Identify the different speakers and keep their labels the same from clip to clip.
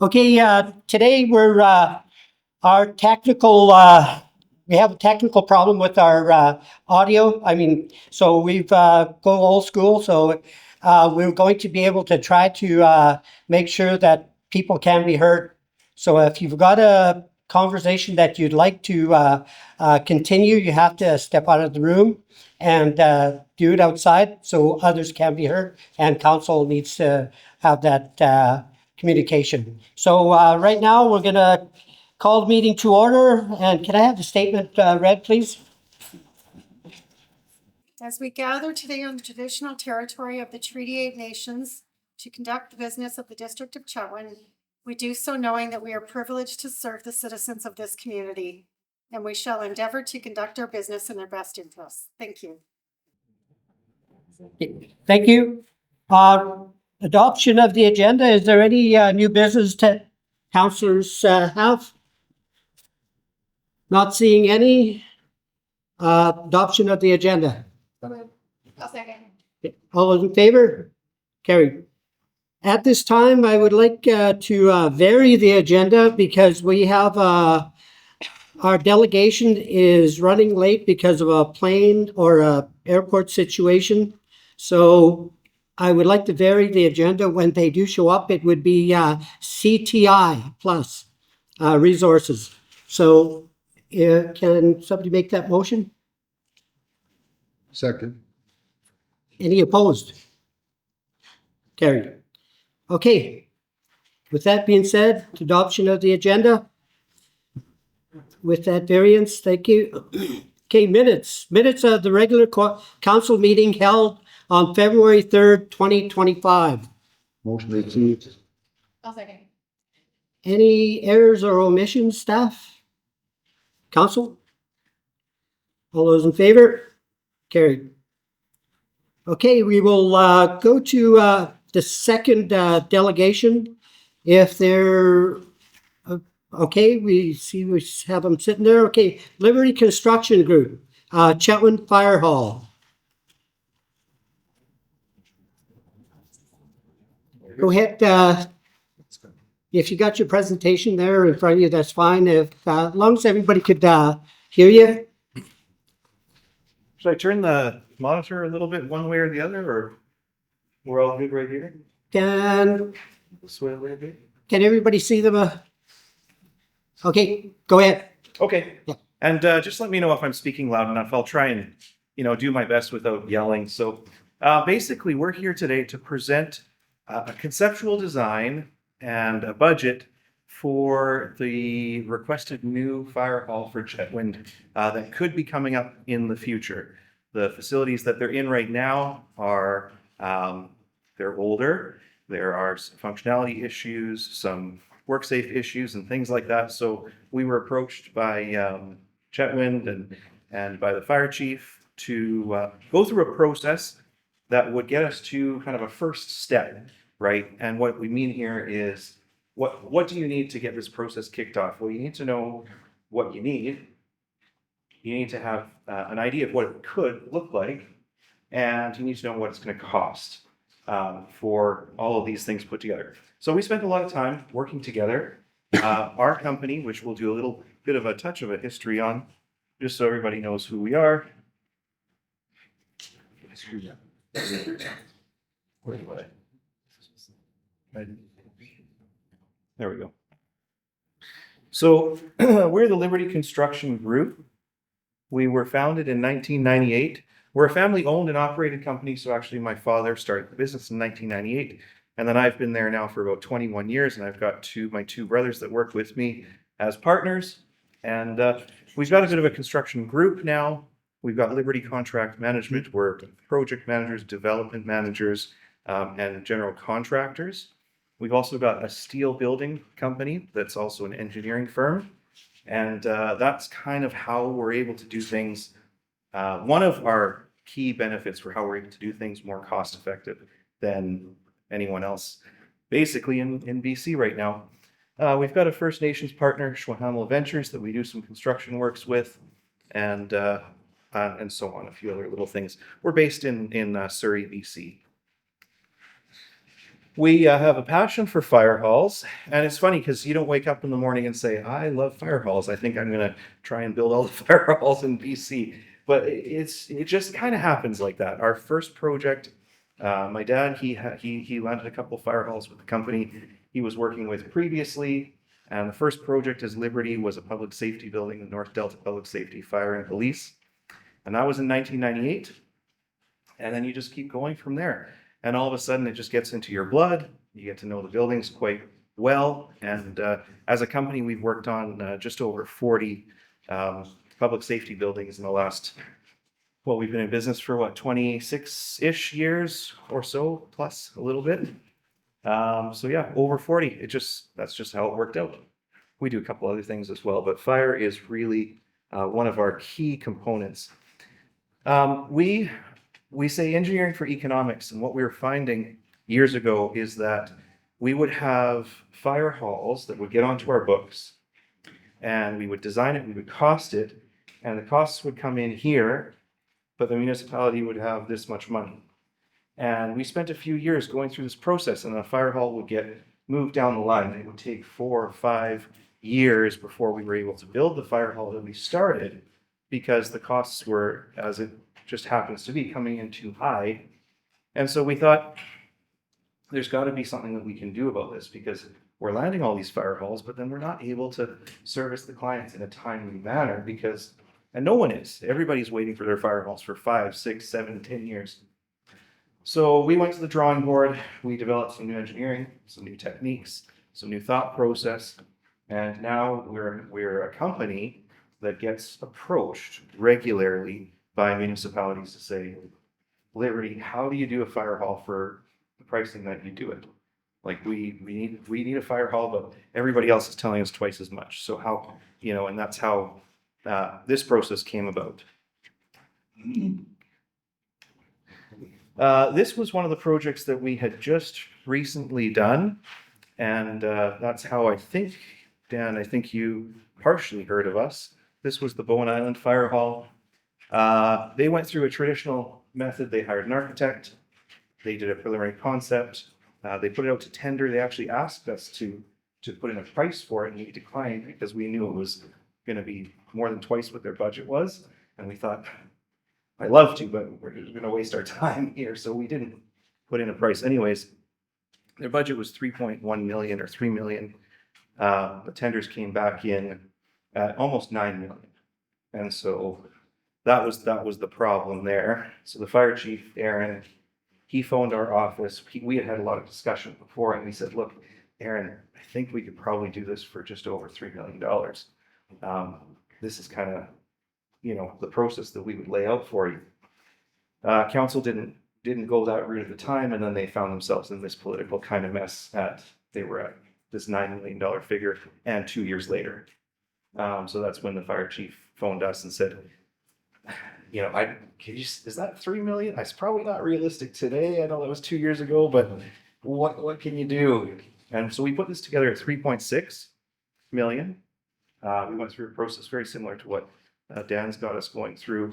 Speaker 1: Okay, today we're our technical. We have a technical problem with our audio. I mean, so we've go old school. So we're going to be able to try to make sure that people can be heard. So if you've got a conversation that you'd like to continue, you have to step out of the room and do it outside so others can be heard. And council needs to have that communication. So right now we're going to call the meeting to order. And can I have the statement read, please?
Speaker 2: As we gather today on the traditional territory of the Treaty 8 Nations to conduct the business of the District of Chetwynd, we do so knowing that we are privileged to serve the citizens of this community, and we shall endeavor to conduct our business in their best interests. Thank you.
Speaker 1: Thank you. Adoption of the agenda. Is there any new business that councillors have? Not seeing any. Adoption of the agenda.
Speaker 2: I'll second.
Speaker 1: All those in favor? Carried. At this time, I would like to vary the agenda because we have our delegation is running late because of a plane or a airport situation. So I would like to vary the agenda. When they do show up, it would be CTI plus resources. So can somebody make that motion?
Speaker 3: Second.
Speaker 1: Any opposed? Carried. Okay. With that being said, adoption of the agenda. With that variance, thank you. Okay, minutes. Minutes of the regular council meeting held on February 3rd, 2025.
Speaker 3: Motion received.
Speaker 2: I'll second.
Speaker 1: Any errors or omissions, staff? Council? All those in favor? Carried. Okay, we will go to the second delegation. If they're okay, we have them sitting there. Okay, Liberty Construction Group, Chetwynd Firehall. Go ahead. If you got your presentation there in front of you, that's fine. If as long as everybody could hear you.
Speaker 4: Should I turn the monitor a little bit one way or the other, or we're all good right here?
Speaker 1: Can
Speaker 4: Sway a little bit.
Speaker 1: everybody see them? Okay, go ahead.
Speaker 4: Okay.
Speaker 1: Yeah.
Speaker 4: And just let me know if I'm speaking loud enough. I'll try and do my best without yelling. So basically, we're here today to present a conceptual design and a budget for the requested new fire hall for Chetwynd that could be coming up in the future. The facilities that they're in right now are they're older. There are some functionality issues, some work safe issues, and things like that. So we were approached by Chetwynd and by the fire chief to go through a process that would get us to kind of a first step, right? And what we mean here is what do you need to get this process kicked off? Well, you need to know what you need. You need to have an idea of what it could look like, and you need to know what it's going to cost for all of these things put together. So we spent a lot of time working together. Our company, which we'll do a little bit of a touch of a history on, just so everybody knows who we are. There we go. So we're the Liberty Construction Group. We were founded in 1998. We're a family-owned and operated company, so actually my father started the business in 1998, and then I've been there now for about 21 years, and I've got my two brothers that work with me as partners, and we've got a bit of a construction group now. We've got Liberty Contract Management. We're project managers, development managers, and general contractors. We've also got a steel building company that's also an engineering firm. And that's kind of how we're able to do things. One of our key benefits for how we're able to do things more cost effective than anyone else, basically in BC right now. We've got a First Nations partner, Shwahamla Ventures, that we do some construction works with, and so on, a few other little things. We're based in Surrey, BC. We have a passion for fire halls, and it's funny because you don't wake up in the morning and say, "I love fire halls. I think I'm going to try and build all the fire halls in BC." But it just kind of happens like that. Our first project, my dad he landed a couple fire halls with the company he was working with previously, and the first project as Liberty was a public safety building, the North Delta Public Safety Fire and Police, and that was in 1998. And then you just keep going from there. And all of a sudden, it just gets into your blood. You get to know the buildings quite well. And as a company, we've worked on just over 40 public safety buildings in the last, well, we've been in business for what, 26-ish years or so, plus a little bit. So yeah, over 40. That's just how it worked out. We do a couple other things as well, but fire is really one of our key components. We say engineering for economics, and what we were finding years ago is that we would have fire halls that would get onto our books, and we would design it, we would cost it, and the costs would come in here, but the municipality would have this much money. And we spent a few years going through this process, and a fire hall would get moved down the line. It would take 4 or 5 years before we were able to build the fire hall that we started, because the costs were, as it just happens to be, coming in too high. And so we thought, there's got to be something that we can do about this, because we're landing all these fire halls, but then we're not able to service the clients in a timely manner, because, and no one is. Everybody's waiting for their fire halls for 5, 6, 7, 10 years. So we went to the drawing board. We developed some new engineering, some new techniques, some new thought process, and now we're a company that gets approached regularly by municipalities to say, Liberty, how do you do a fire hall for the pricing that you do it? Like we need a fire hall, but everybody else is telling us twice as much. So how, and that's how this process came about. This was one of the projects that we had just recently done, and that's how I think, Dan, I think you partially heard of us. This was the Bowen Island Fire Hall. They went through a traditional method. They hired an architect. They did a preliminary concept. They put it out to tender. They actually asked us to put in a price for it, and we declined because we knew it was going to be more than twice what their budget was. And we thought, I'd love to, but we're going to waste our time here. So we didn't put in a price. Anyways, their budget was 3.1 million or 3 million. The tenders came back in at almost 9 million. And so that was the problem there. So the fire chief, Aaron, he phoned our office. We had a lot of discussion before, and we said, look, Aaron, I think we could probably do this for just over $3 million. This is kind of, the process that we would lay out for you. Council didn't go that route at the time, and then they found themselves in this political kind of mess they were at this $9 million figure, and 2 years later. So that's when the fire chief phoned us and said, is that 3 million? It's probably not realistic today. I know that was 2 years ago, but what can you do? And so we put this together at 3.6 million. We went through a process very similar to what Dan's got us going through,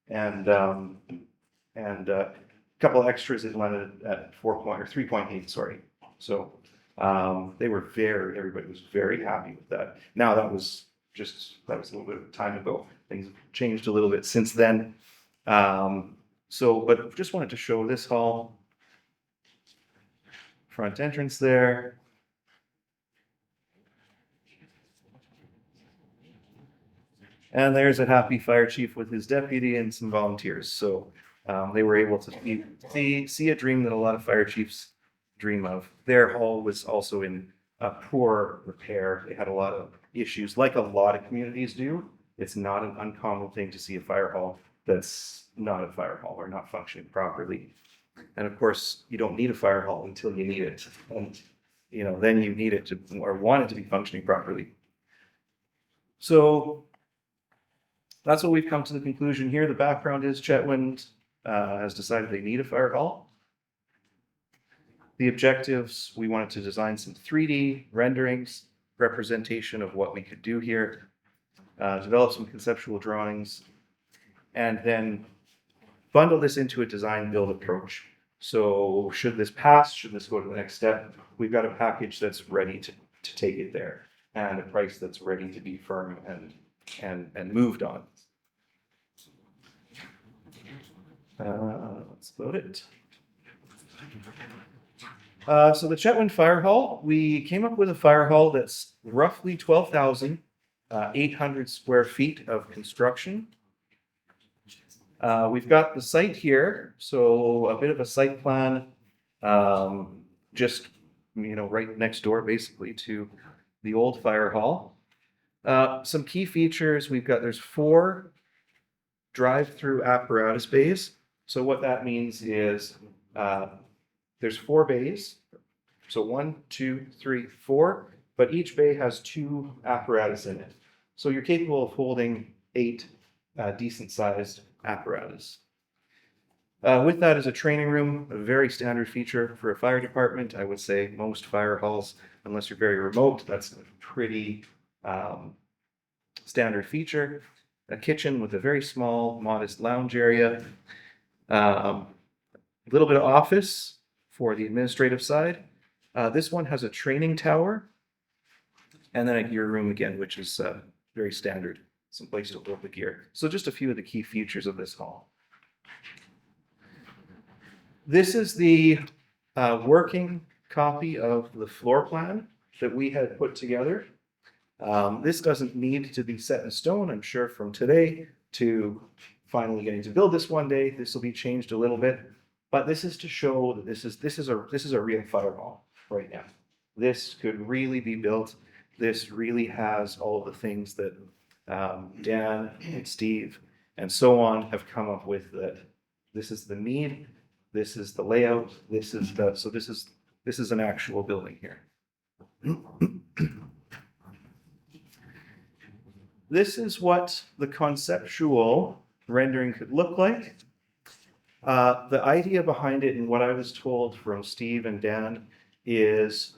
Speaker 4: and a couple of extras. It landed at 3.8. Sorry. So everybody was very happy with that. Now that was a little bit of time ago. Things have changed a little bit since then. But just wanted to show this hall. Front entrance there. And there's a happy fire chief with his deputy and some volunteers. So they were able to see a dream that a lot of fire chiefs dream of. Their hall was also in poor repair. They had a lot of issues, like a lot of communities do. It's not an uncommon thing to see a fire hall that's not a fire hall or not functioning properly. And of course, you don't need a fire hall until you need it. And then you need it to, or want it to be functioning properly. So that's what we've come to the conclusion here. The background is Chetwynd has decided they need a fire hall. The objectives, we wanted to design some 3D renderings, representation of what we could do here, develop some conceptual drawings, and then bundle this into a design build approach So should this pass, should this go to the next step, we've got a package that's ready to take it there, and a price that's ready to be firm and moved on. Let's load it. So the Chetwynd Firehall, we came up with a firehall that's roughly 12,800 square feet of construction. We've got the site here, so a bit of a site plan, just, right next door basically to the old fire hall. Some key features, there's 4 drive-through apparatus bays. So what that means is there's 4 bays. So 1, 2, 3, 4, but each bay has 2 apparatus in it. So you're capable of holding 8 decent sized apparatus. With that is a training room, a very standard feature for a fire department. I would say most fire halls, unless you're very remote, that's a pretty standard feature. A kitchen with a very small, modest lounge area. A little bit of office for the administrative side. This one has a training tower, and then a gear room again, which is very standard. Some place to hold the gear. So just a few of the key features of this hall. This is the working copy of the floor plan that we had put together. This doesn't need to be set in stone. I'm sure from today to finally getting to build this one day, this will be changed a little bit. But this is to show that this is a real fire hall right now. This could really be built. This really has all the things that Dan and Steve and so on have come up with, that this is the need, this is the layout, this is an actual building here. This is what the conceptual rendering could look like. The idea behind it, and what I was told from Steve and Dan, is,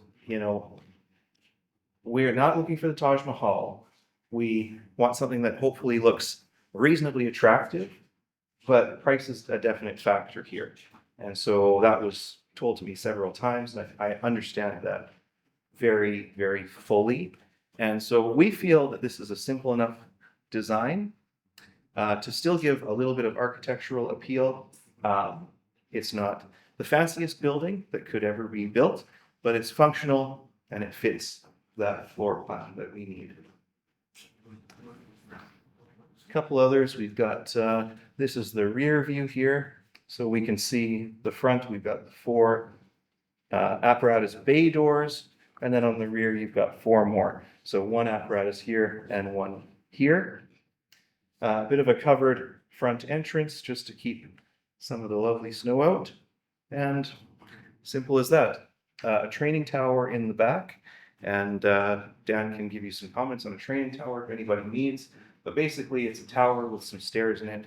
Speaker 4: we're not looking for the Taj Mahal. We want something that hopefully looks reasonably attractive, but price is a definite factor here. And so that was told to me several times, and I understand that very, very fully. And so we feel that this is a simple enough design to still give a little bit of architectural appeal. It's not the fanciest building that could ever be built, but it's functional and it fits that floor plan that we need. A couple others, we've got, this is the rear view here. So we can see the front, we've got the 4 apparatus bay doors, and then on the rear, you've got 4 more. So 1 apparatus here and 1 here. A bit of a covered front entrance just to keep some of the lovely snow out. And simple as that. A training tower in the back. And Dan can give you some comments on a training tower if anybody needs. But basically, it's a tower with some stairs in it.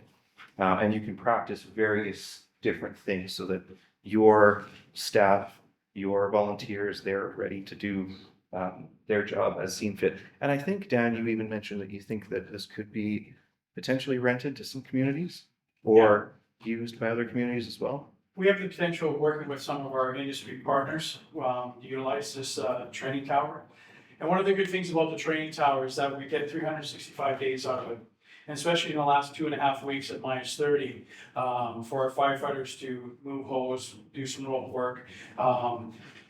Speaker 4: And you can practice various different things so that your staff, your volunteers, they're ready to do their job as seen fit. And I think, Dan, you even mentioned that you think that this could be potentially rented to some communities or used by other communities as well.
Speaker 5: We have the potential of working with some of our industry partners to utilize this training tower. And one of the good things about the training tower is that we get 365 days out of it. And especially in the last 2.5 weeks at -30, for our firefighters to move hose, do some rope work,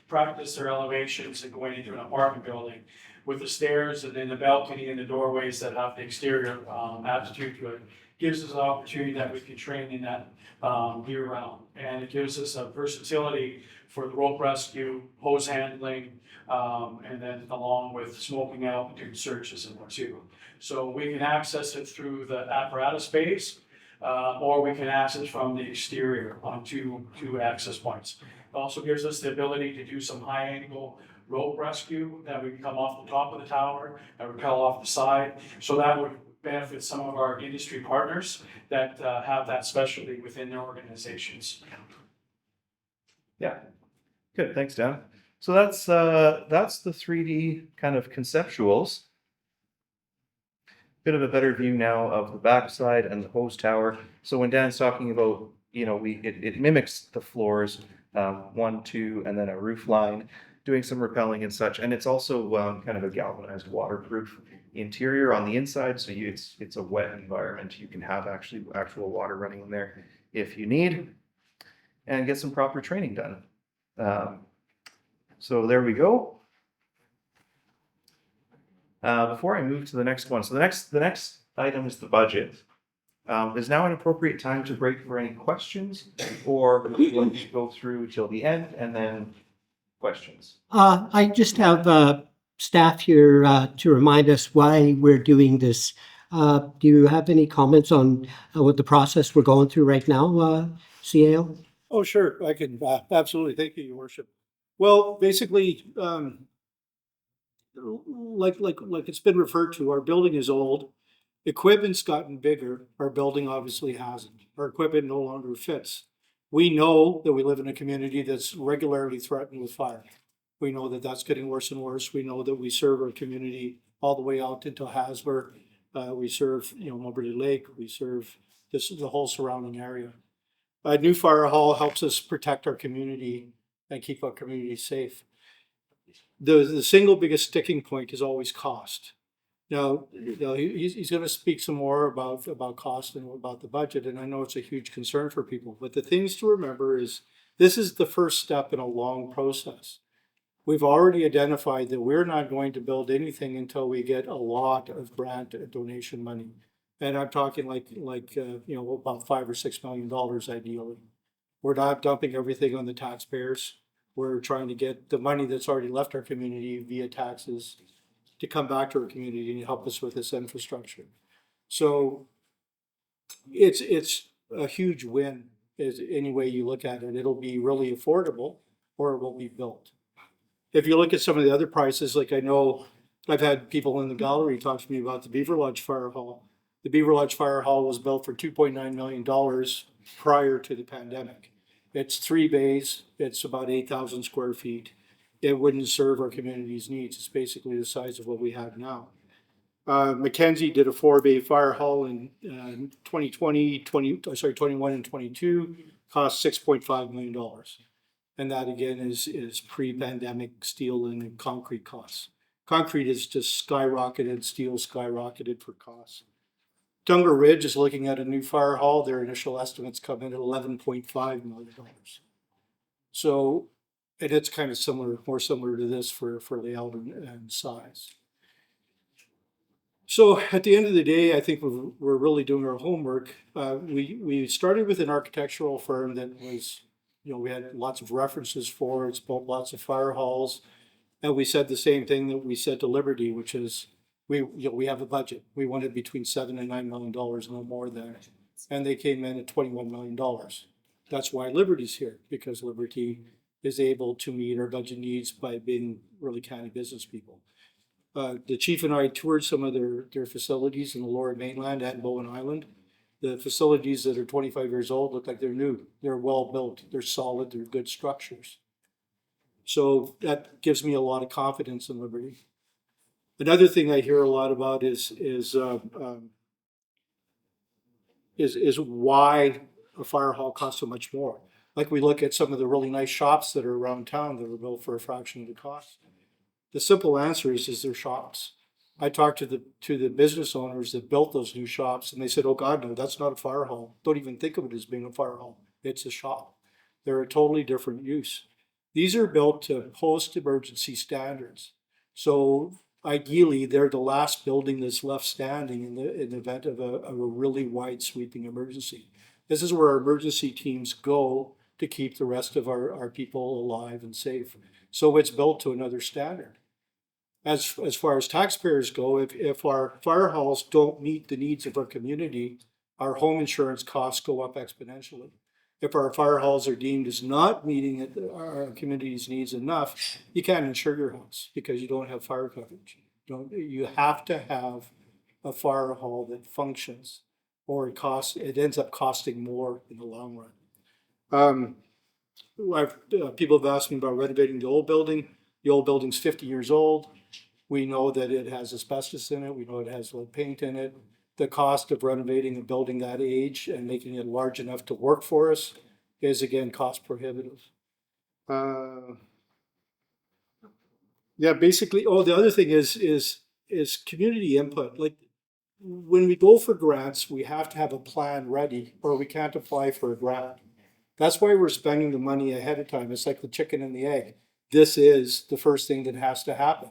Speaker 5: practice their elevations and going into an apartment building with the stairs and then the balcony and the doorways that have the exterior aptitude to it. Gives us an opportunity that we can train in that year round. And it gives us a versatility for the rope rescue, hose handling, and then along with smoking out and doing searches in there too. So we can access it through the apparatus base, or we can access from the exterior on two access points. It also gives us the ability to do some high angle rope rescue that we can come off the top of the tower and rappel off the side. So that would benefit some of our industry partners that have that specialty within their organizations.
Speaker 4: Yeah, good. Thanks, Dan. So that's the 3D kind of conceptuals. Bit of a better view now of the backside and the hose tower. So when Dan's talking about it mimics the floors, 1, 2, and then a roof line, doing some repelling and such. And it's also kind of a galvanized waterproof interior on the inside. So it's a wet environment. You can have actual water running in there if you need, and get some proper training done. So there we go. Before I move to the next one, so the next item is the budget. Is now an appropriate time to break for any questions, or will you go through till the end and then questions?
Speaker 1: I just have staff here to remind us why we're doing this. Do you have any comments on what the process we're going through right now, CAO?
Speaker 6: Oh, sure, I can, absolutely, thank you, your worship. Well, basically, like it's been referred to, our building is old. Equipment's gotten bigger, our building obviously hasn't. Our equipment no longer fits. We know that we live in a community that's regularly threatened with fire. We know that that's getting worse and worse. We know that we serve our community all the way out into Hasbro. We serve, Moberly Lake, we serve the whole surrounding area. A new fire hall helps us protect our community and keep our community safe. The single biggest sticking point is always cost. Now, he's going to speak some more about cost and about the budget, and I know it's a huge concern for people. But the things to remember is this is the first step in a long process. We've already identified that we're not going to build anything until we get a lot of grant and donation money. And I'm talking like about $5 or $6 million ideally. We're not dumping everything on the taxpayers. We're trying to get the money that's already left our community via taxes to come back to our community and help us with this infrastructure. So it's a huge win, is any way you look at it. It'll be really affordable, or it will be built. If you look at some of the other prices, like I know I've had people in the gallery talk to me about the Beaver Lodge Fire Hall. The Beaver Lodge Fire Hall was built for $2.9 million prior to the pandemic. It's 3 bays, it's about 8,000 square feet. It wouldn't serve our community's needs. It's basically the size of what we have now. Mackenzie did a 4-bay fire hall in 21 and 22, cost $6.5 million. And that again is pre-pandemic steel and concrete costs. Concrete is just skyrocketed, steel skyrocketed for costs. Tunger Ridge is looking at a new fire hall. Their initial estimates come in at $11.5 million. So, and it's kind of more similar to this for layout and size. So at the end of the day, I think we're really doing our homework. We started with an architectural firm that was, we had lots of references for. It's built lots of fire halls. And we said the same thing that we said to Liberty, which is we have a budget. We wanted between $7 and $9 million, no more than. And they came in at $21 million. That's why Liberty's here, because Liberty is able to meet our budget needs by being really canny business people. The chief and I toured some of their facilities in the Lower Mainland and Bowen Island. The facilities that are 25 years old look like they're new. They're well built. They're solid. They're good structures. So that gives me a lot of confidence in Liberty. Another thing I hear a lot about is why a fire hall costs so much more. Like we look at some of the really nice shops that are around town that were built for a fraction of the cost. The simple answer is they're shops. I talked to the business owners that built those new shops, and they said, "Oh God, no, that's not a fire hall. Don't even think of it as being a fire hall. It's a shop. They're a totally different use." These are built to post-emergency standards. So ideally, they're the last building that's left standing in the event of a really wide sweeping emergency. This is where our emergency teams go to keep the rest of our people alive and safe. So it's built to another standard. As far as taxpayers go, if our fire halls don't meet the needs of our community, our home insurance costs go up exponentially. If our fire halls are deemed as not meeting our community's needs enough, you can't insure your house because you don't have fire coverage. You have to have a fire hall that functions, or it ends up costing more in the long run. People have asked me about renovating the old building. The old building's 50 years old. We know that it has asbestos in it. We know it has lead paint in it. the cost of renovating a building that age and making it large enough to work for us is again cost prohibitive. Yeah, basically, oh, the other thing is community input. Like when we go for grants, we have to have a plan ready or we can't apply for a grant. That's why we're spending the money ahead of time. It's like the chicken and the egg. This is the first thing that has to happen.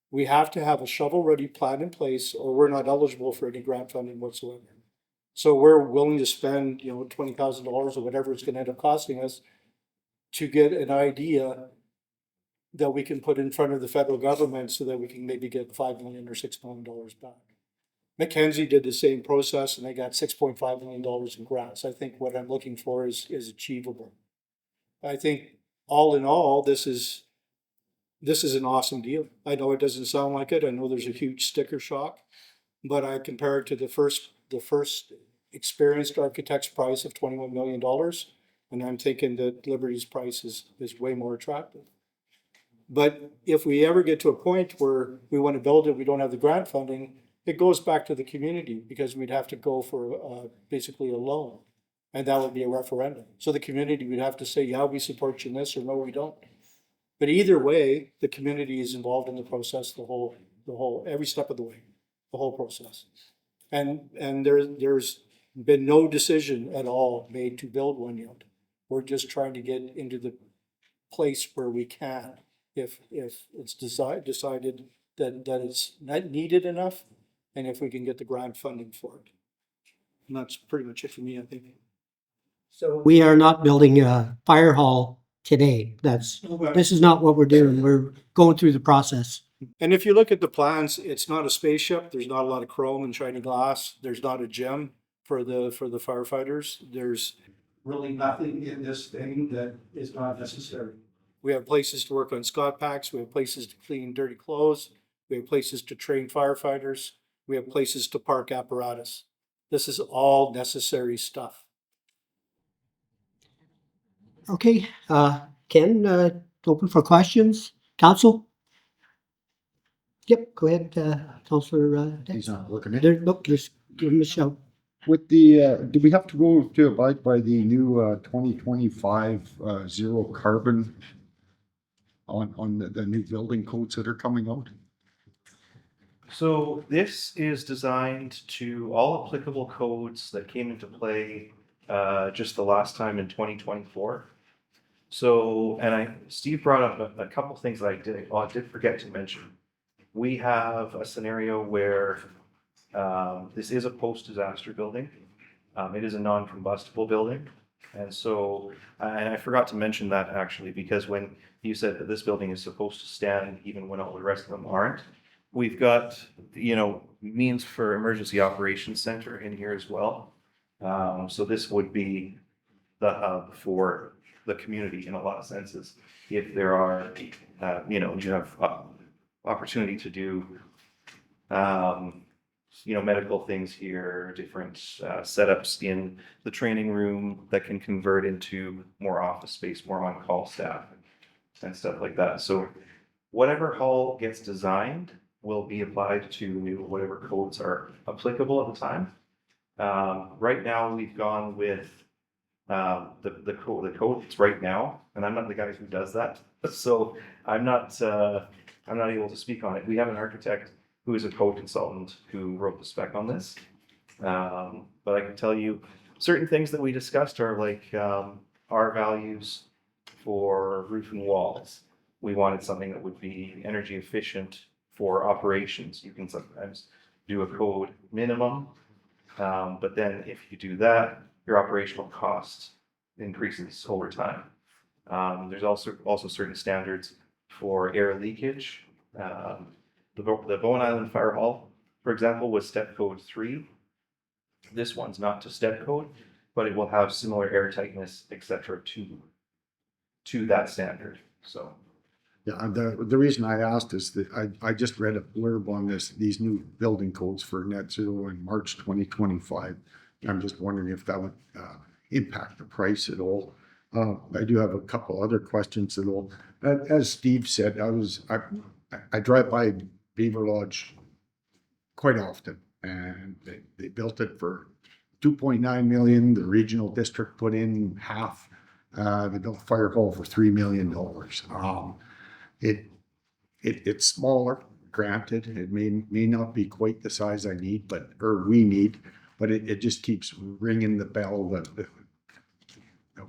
Speaker 6: We have to have a shovel-ready plan in place or we're not eligible for any grant funding whatsoever. So we're willing to spend, $20,000 or whatever it's gonna end up costing us to get an idea that we can put in front of the federal government so that we can maybe get $5 million or $6 million back. Mackenzie did the same process and they got $6.5 million in grants. I think what I'm looking for is achievable. I think all in all, this is an awesome deal. I know it doesn't sound like it. I know there's a huge sticker shock, but I compare it to the first experienced architect's price of $21 million. And I'm thinking that Liberty's price is way more attractive. But if we ever get to a point where we want to build it, we don't have the grant funding, it goes back to the community because we'd have to go for basically a loan. And that would be a referendum. So the community would have to say, yeah, we support you in this or no, we don't. But either way, the community is involved in the process, every step of the way, the whole process. And there's been no decision at all made to build one yet. We're just trying to get into the place where we can. If it's decided that it's not needed enough, and if we can get the grant funding for it. And that's pretty much it for me, I think.
Speaker 1: So we are not building a fire hall today. This is not what we're doing. We're going through the process.
Speaker 6: And if you look at the plans, it's not a spaceship. There's not a lot of chrome and shiny glass. There's not a gym for the firefighters. There's really nothing in this thing that is not necessary. We have places to work on Scott packs. We have places to clean dirty clothes. We have places to train firefighters. We have places to park apparatus. This is all necessary stuff.
Speaker 1: Okay, Ken, open for questions. Council? Yep, go ahead, Councillor.
Speaker 3: He's not working it.
Speaker 1: Just give him a shout.
Speaker 3: With the, do we have to go to abide by the new 2025 zero carbon on the new building codes that are coming out?
Speaker 4: So this is designed to all applicable codes that came into play just the last time in 2024. So, and Steve brought up a couple things that I did forget to mention. We have a scenario where this is a post-disaster building. It is a non-combustible building. And so, and I forgot to mention that actually, because when you said that this building is supposed to stand even when all the rest of them aren't, we've got, means for emergency operations center in here as well. So this would be the hub for the community in a lot of senses. If there are, you have opportunity to do, medical things here, different setups in the training room that can convert into more office space, more on-call staff and stuff like that. So whatever hall gets designed will be applied to whatever codes are applicable at the time. Right now, we've gone with the code that's right now, and I'm not the guy who does that, so I'm not able to speak on it. We have an architect who is a code consultant who wrote the spec on this, but I can tell you certain things that we discussed are like our values for roof and walls. We wanted something that would be energy efficient for operations. You can sometimes do a code minimum, but then if you do that, your operational cost increases over time. There's also certain standards for air leakage. The Bowen Island Firehall, for example, was step code 3. This one's not to step code, but it will have similar air tightness, etc. to that standard. So.
Speaker 3: Yeah, the reason I asked is that I just read a blurb on these new building codes for net zero in March 2025. I'm just wondering if that would impact the price at all. I do have a couple other questions at all. As Steve said, I drive by Beaver Lodge quite often, And they built it for 2.9 million. The regional district put in half. They built Firehall for $3 million. It's smaller, granted. It may not be quite the size I need, or we need, but it just keeps ringing the bell that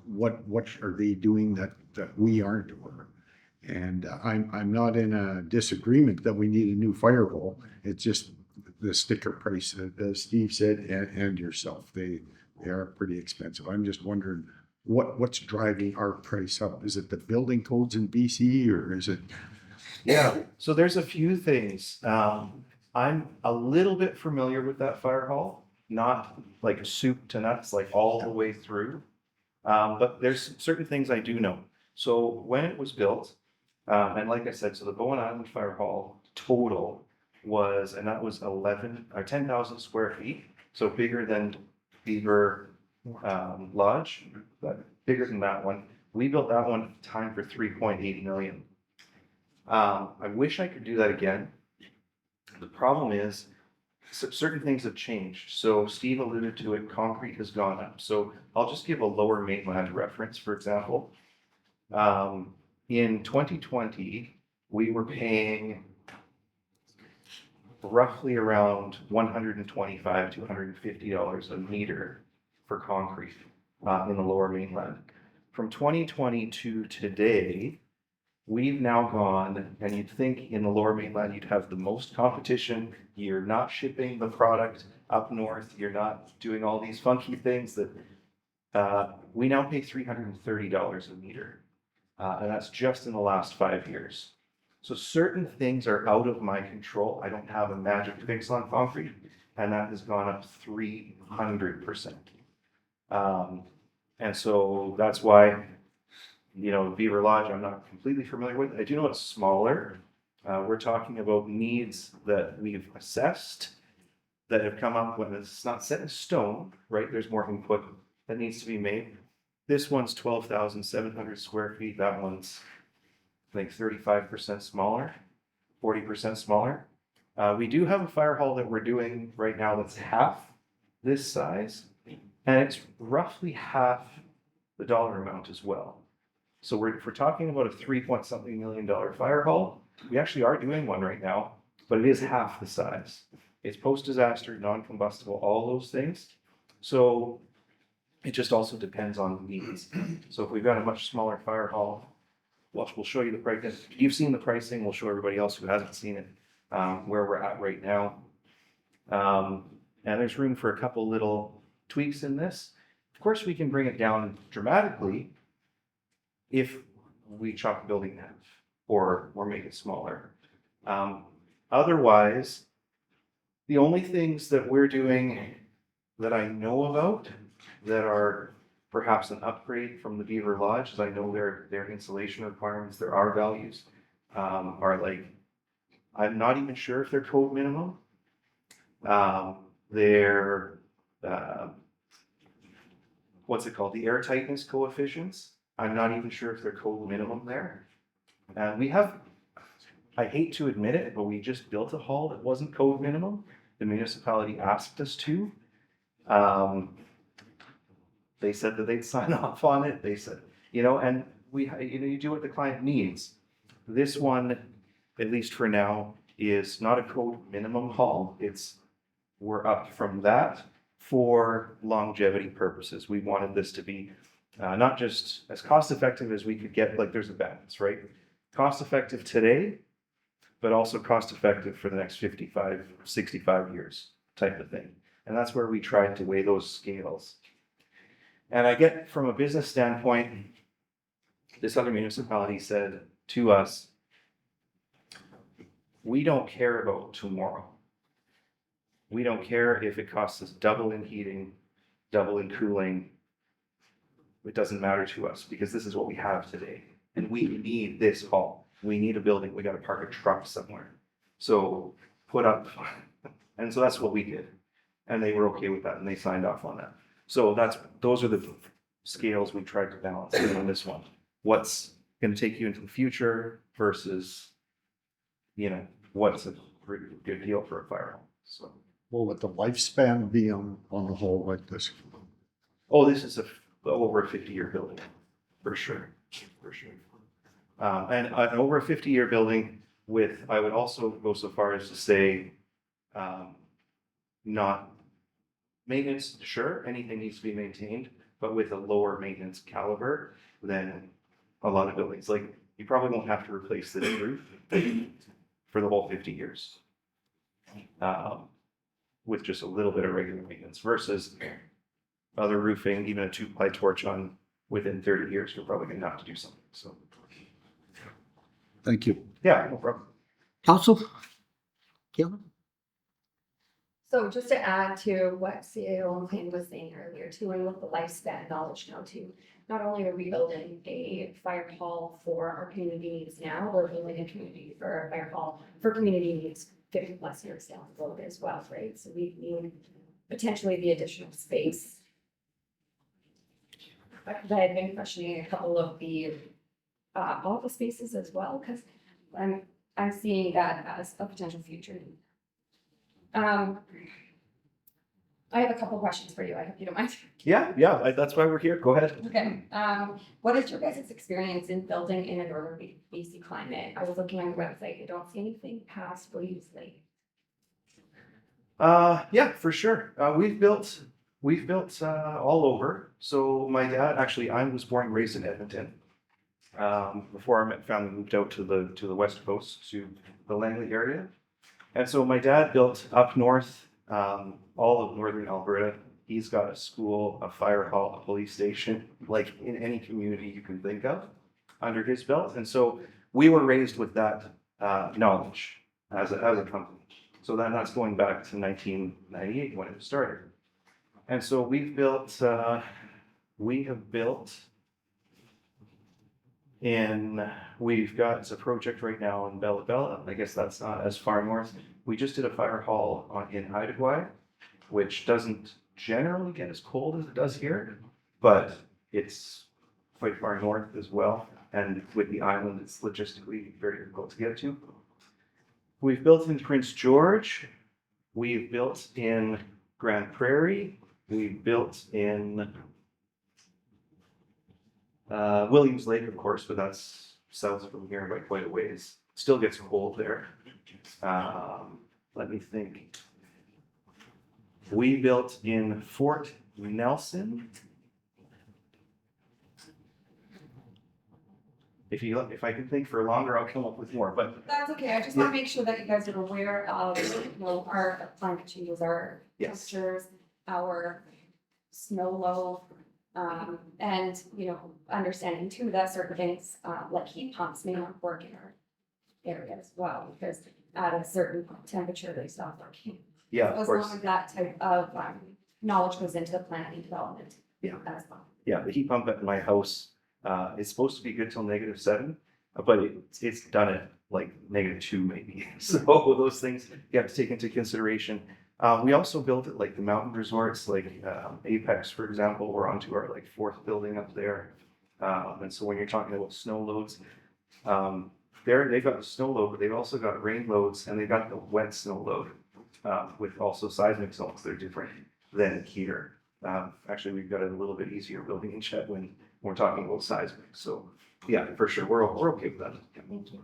Speaker 3: what are they doing that we aren't doing? And I'm not in a disagreement that we need a new firewall. It's just the sticker price, as Steve said, and yourself, they are pretty expensive. I'm just wondering what's driving our price up? Is it the building codes in BC, or is it?
Speaker 4: Yeah, so there's a few things. I'm a little bit familiar with that fire hall, not like soup to nuts, like all the way through. But there's certain things I do know. So when it was built, and like I said, so the Bowen Island Fire Hall total was, and that was 11 or 10,000 square feet. So bigger than Beaver Lodge, but bigger than that one. We built that one at the time for 3.8 million. I wish I could do that again. The problem is certain things have changed. So Steve alluded to it, concrete has gone up. So I'll just give a Lower Mainland reference, for example. In 2020, we were paying roughly around $125 to $150 a meter for concrete in the Lower Mainland. From 2020 to today, we've now gone, and you'd think in the Lower Mainland you'd have the most competition. You're not shipping the product up north. You're not doing all these funky things that we now pay $330 a meter. And that's just in the last 5 years. So certain things are out of my control. I don't have a magic fix on concrete, and that has gone up 300%. And so that's why, Beaver Lodge, I'm not completely familiar with. I do know it's smaller. We're talking about needs that we've assessed that have come up when it's not set in stone, right? There's more input that needs to be made. This one's 12,700 square feet. That one's, I think, 35% smaller, 40% smaller. We do have a fire hall that we're doing right now that's half this size, and it's roughly half the dollar amount as well. So if we're talking about a $3-point-something million fire hall, we actually are doing one right now, but it is half the size. It's post-disaster, non-combustible, all those things. So it just also depends on needs. So if we've got a much smaller fire hall, we'll show you the price. You've seen the pricing. We'll show everybody else who hasn't seen it where we're at right now. And there's room for a couple little tweaks in this. Of course, we can bring it down dramatically if we chop the building in half or make it smaller. Otherwise, the only things that we're doing that I know about that are perhaps an upgrade from the Beaver Lodge, as I know their insulation requirements, there are values, are like, I'm not even sure if they're code minimum. They're, what's it called? The air tightness coefficients. I'm not even sure if they're code minimum there. And we have, I hate to admit it, but we just built a hall that wasn't code minimum. The municipality asked us to. They said that they'd sign off on it. They said, and you do what the client needs. This one, at least for now, is not a code minimum hall. We're up from that for longevity purposes. We wanted this to be not just as cost effective as we could get, like there's a balance, right? Cost effective today, but also cost effective for the next 55, 65 years type of thing. And that's where we tried to weigh those scales. And I get from a business standpoint, this other municipality said to us, we don't care about tomorrow. We don't care if it costs us double in heating, double in cooling. It doesn't matter to us because this is what we have today. And we need this hall. We need a building. We got to park a truck somewhere. So put up, and so that's what we did. And they were okay with that and they signed off on that. So those are the scales we tried to balance on this one. What's going to take you into the future versus, what's a pretty good deal for a fire hall. So
Speaker 3: What would the lifespan be on a hole like this?
Speaker 4: Oh, this is over a 50-year building, for sure, for sure. And an over a 50-year building with, I would also go so far as to say, not maintenance, sure, anything needs to be maintained, but with a lower maintenance caliber than a lot of buildings. Like, you probably won't have to replace this roof for the whole 50 years. With just a little bit of regular maintenance versus other roofing, even a 2-ply torch on within 30 years, you're probably gonna have to do something, so.
Speaker 3: Thank you.
Speaker 4: Yeah, no problem.
Speaker 1: Council? Kayla?
Speaker 7: So just to add to what CAO Payne was saying earlier too, and with the lifespan knowledge now too, not only are we building a fire hall for our community needs now, we're building a community for a fire hall for community needs 50+ years down the road as well, right? So we need potentially the additional space. Because I had been questioning a couple of the office spaces as well, because I'm seeing that as a potential future need. I have a couple questions for you. I hope you don't mind.
Speaker 4: Yeah, that's why we're here. Go ahead.
Speaker 7: Okay. What is your guys' experience in building in a northern BC climate? I was looking on your website. I don't see anything past Williams Lake.
Speaker 4: Yeah, for sure. We've built all over. So my dad, actually, I was born and raised in Edmonton. Before our family moved out to the west coast to the Langley area. And so my dad built up north, all of northern Alberta. He's got a school, a fire hall, a police station, like in any community you can think of under his belt. And so we were raised with that knowledge as a company. So that's going back to 1998 when it started. And so we have built we've got, it's a project right now in Bella Bella. I guess that's not as far north. We just did a fire hall in Haida, which doesn't generally get as cold as it does here, but it's quite far north as well. And with the island, it's logistically very difficult to get to. We've built in Prince George. We've built in Grand Prairie. We've built in Williams Lake, of course, but that's south from here by quite a ways. Still gets cold there. Let me think. We built in Fort Nelson. If I can think for longer, I'll come up with more. But
Speaker 7: That's okay. I just want to make sure that you guys are aware of, our climate changes, our
Speaker 4: Yes.
Speaker 7: temperatures, our snow low, and understanding too that certain things like heat pumps may not work in our area as well, because at a certain temperature they stop working.
Speaker 4: yeah,
Speaker 7: So
Speaker 4: of
Speaker 7: as
Speaker 4: course.
Speaker 7: long as that type of knowledge goes into the planning development.
Speaker 4: Yeah.
Speaker 7: That's fine.
Speaker 4: Yeah, the heat pump at my house is supposed to be good till -7, but it's done at like -2 maybe. So those things you have to take into consideration. We also built it like the mountain resorts, like Apex, for example. We're onto our like 4th building up there. And so when you're talking about snow loads, they've got the snow load, but they've also got rain loads, and they've got the wet snow load with also seismic zones that are different than here. Actually, we've got it a little bit easier building in Chetwynd when we're talking about seismic. So yeah, for sure, we're okay with that.
Speaker 7: Thank you.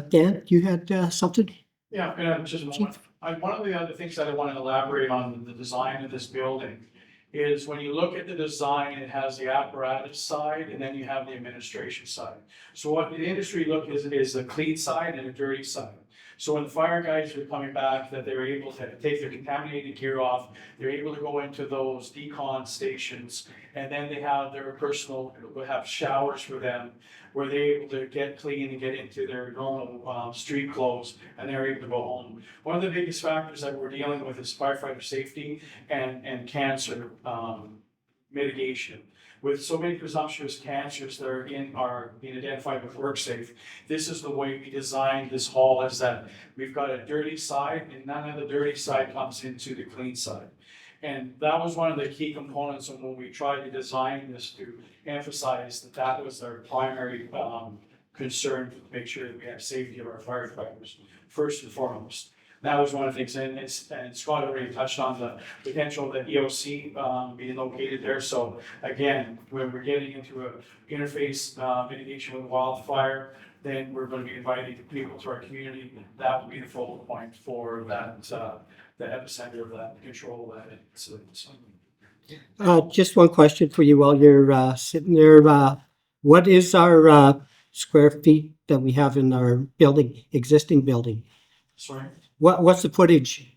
Speaker 1: Dan, you had something?
Speaker 5: Yeah, I'm gonna have just a moment. One of the other things that I want to elaborate on the design of this building is when you look at the design, it has the apparatus side and then you have the administration side. So what the industry look is a clean side and a dirty side. So when the fire guys are coming back, that they're able to take their contaminated gear off, they're able to go into those decon stations, and then they have their personal, we'll have showers for them, where they're able to get clean and get into their normal street clothes, and they're able to go home. One of the biggest factors that we're dealing with is firefighter safety and cancer mitigation. With so many presumptuous cancers that are being identified with WorkSafe, this is the way we designed this hall, is that we've got a dirty side and none of the dirty side comes into the clean side. And that was one of the key components of when we tried to design this, to emphasize that was our primary concern, to make sure that we have safety of our firefighters, first and foremost. That was one of the things, and Scott already touched on the potential that EOC being located there. So again, when we're getting into a interface mitigation with wildfire, then we're going to be inviting people to our community. That will be the focal point for that, the epicenter of that, control of that incident. So,
Speaker 1: Just one question for you while you're sitting there. What is our square feet that we have in our building, existing building?
Speaker 5: sorry,
Speaker 1: What's the footage?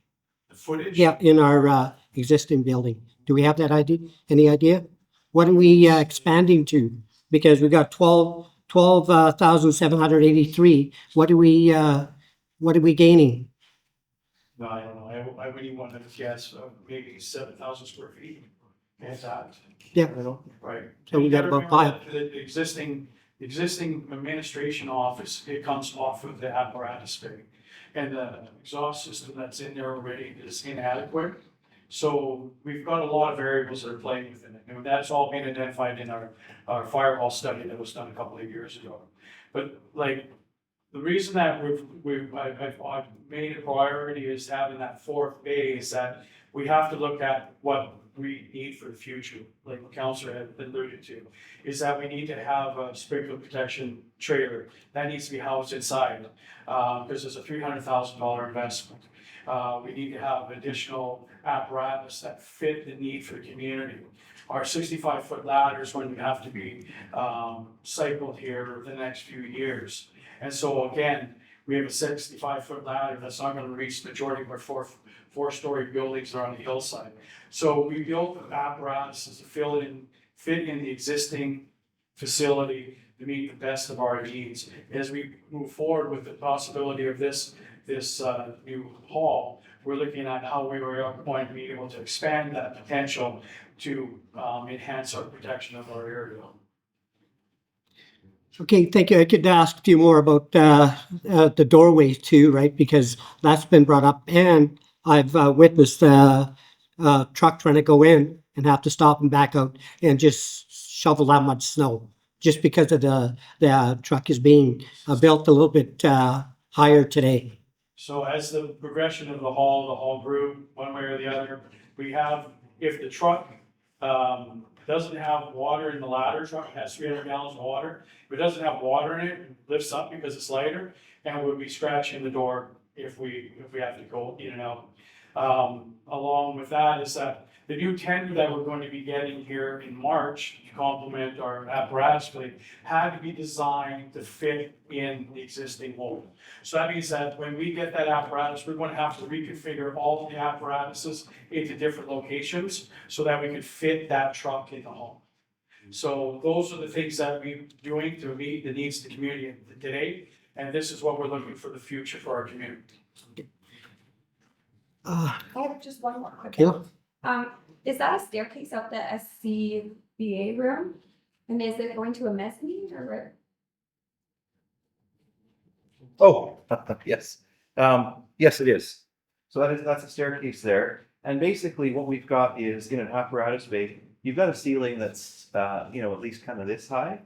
Speaker 5: the footage?
Speaker 1: Yeah, in our existing building. Do we have that idea? Any idea? What are we expanding to? Because we got 12,783. What are we gaining?
Speaker 5: No, I don't know. I wouldn't even want to guess, maybe 7,000 square feet. Is that?
Speaker 1: Yeah.
Speaker 5: Right.
Speaker 1: So we
Speaker 5: You
Speaker 1: got
Speaker 5: gotta
Speaker 1: about
Speaker 5: remember
Speaker 1: five.
Speaker 5: that The existing administration office, it comes off of the apparatus bay. And the exhaust system that's in there already is inadequate. So we've got a lot of variables that are playing within it. And that's all been identified in our Firehall study that was done a couple of years ago. But like, the reason that I've made a priority is having that fourth bay is that we have to look at what we need for the future, like the councillor had alluded to, is that we need to have a sprinkler protection trailer that needs to be housed inside, because it's a $300,000 investment. We need to have additional apparatus that fit the need for the community. Our 65-foot ladder is going to have to be cycled here the next few years. And so again, we have a 65-foot ladder that's not going to reach the majority of our four-story buildings that are on the hillside. So we built apparatuses to fit in the existing facility to meet the best of our needs. As we move forward with the possibility of this new hall, we're looking at how we are going to be able to expand that potential to enhance our protection of our area.
Speaker 1: Okay, thank you. I could ask a few more about the doorways too, right? Because that's been brought up, and I've witnessed a truck trying to go in and have to stop and back out and just shovel that much snow, just because of the truck is being built a little bit higher today.
Speaker 5: So as the progression of the hall grew one way or the other, we have, if the truck doesn't have water in the ladder, truck has 300 gallons of water. If it doesn't have water in it, it lifts up because it's lighter, and we'll be scratching the door if we have to go in and out. Along with that is that the new tender that we're going to be getting here in March to complement our apparatus fleet had to be designed to fit in the existing hole. So that means that when we get that apparatus, we're going to have to reconfigure all of the apparatuses into different locations so that we could fit that truck in the home. So those are the things that we're doing to meet the needs of the community today, and this is what we're looking for the future for our community.
Speaker 7: I have just one more quick
Speaker 1: Kayla?
Speaker 7: one. Is that a staircase out the SCBA room? And is it going to a mezzanine or where?
Speaker 4: Oh, yes. Yes, it is. So that's a staircase there. And basically what we've got is in an apparatus bay, you've got a ceiling that's, at least kind of this high,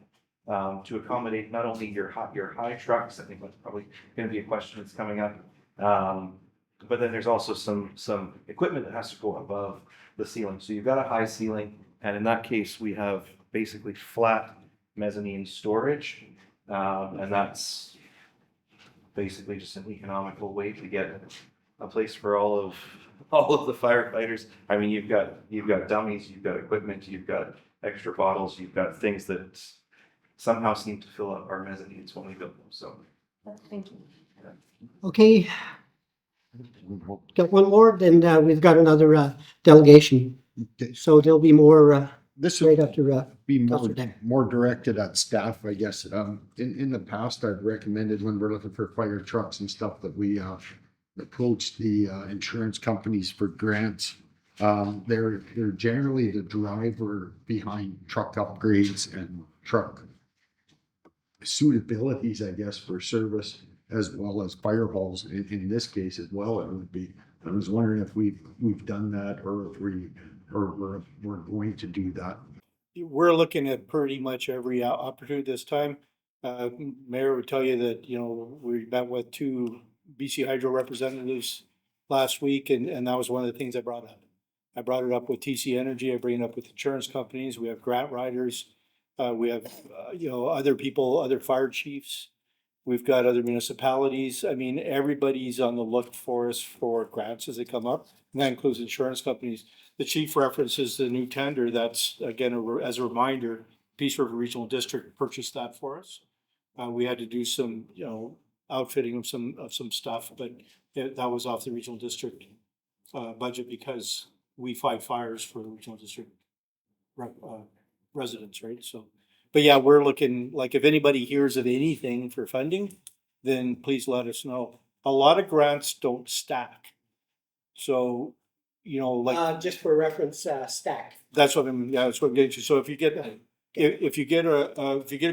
Speaker 4: to accommodate not only your high trucks. I think that's probably going to be a question that's coming up. But then there's also some equipment that has to go above the ceiling. So you've got a high ceiling, and in that case, we have basically flat mezzanine storage, and that's basically just an economical way to get a place for all of the firefighters. I mean, you've got dummies, you've got equipment, you've got extra bottles, you've got things that somehow seem to fill up our mezzanines when we build them. So,
Speaker 7: Thank you.
Speaker 1: Okay, got one more, then we've got another delegation.
Speaker 3: Okay.
Speaker 1: So there'll be more
Speaker 3: This
Speaker 1: right
Speaker 3: will
Speaker 1: after.
Speaker 3: be
Speaker 1: Councillor Dan.
Speaker 3: more directed at staff, I guess. In the past, I've recommended when we're looking for fire trucks and stuff that we approach the insurance companies for grants. They're generally the driver behind truck upgrades and truck suitabilities, I guess, for service, as well as fire halls in this case as well. It would be. I was wondering if we've done that, or if we're going to do that.
Speaker 6: We're looking at pretty much every opportunity this time. Mayor would tell you that, we met with two BC Hydro representatives last week, and that was one of the things I brought up. I brought it up with TC Energy, I bring it up with insurance companies, we have grant writers, we have, other people, other fire chiefs. We've got other municipalities. I mean, everybody's on the look for us for grants as they come up, and that includes insurance companies. The chief references the new tender. That's again, as a reminder, Peace River Regional District purchased that for us. We had to do some, outfitting of some stuff, but that was off the regional district budget because we fight fires for the regional district residents, right? So, but yeah, we're looking, like, if anybody hears of anything for funding, then please let us know. A lot of grants don't stack. So,
Speaker 1: Just for reference, stack.
Speaker 6: that's what that's what I'm getting to. So if you get a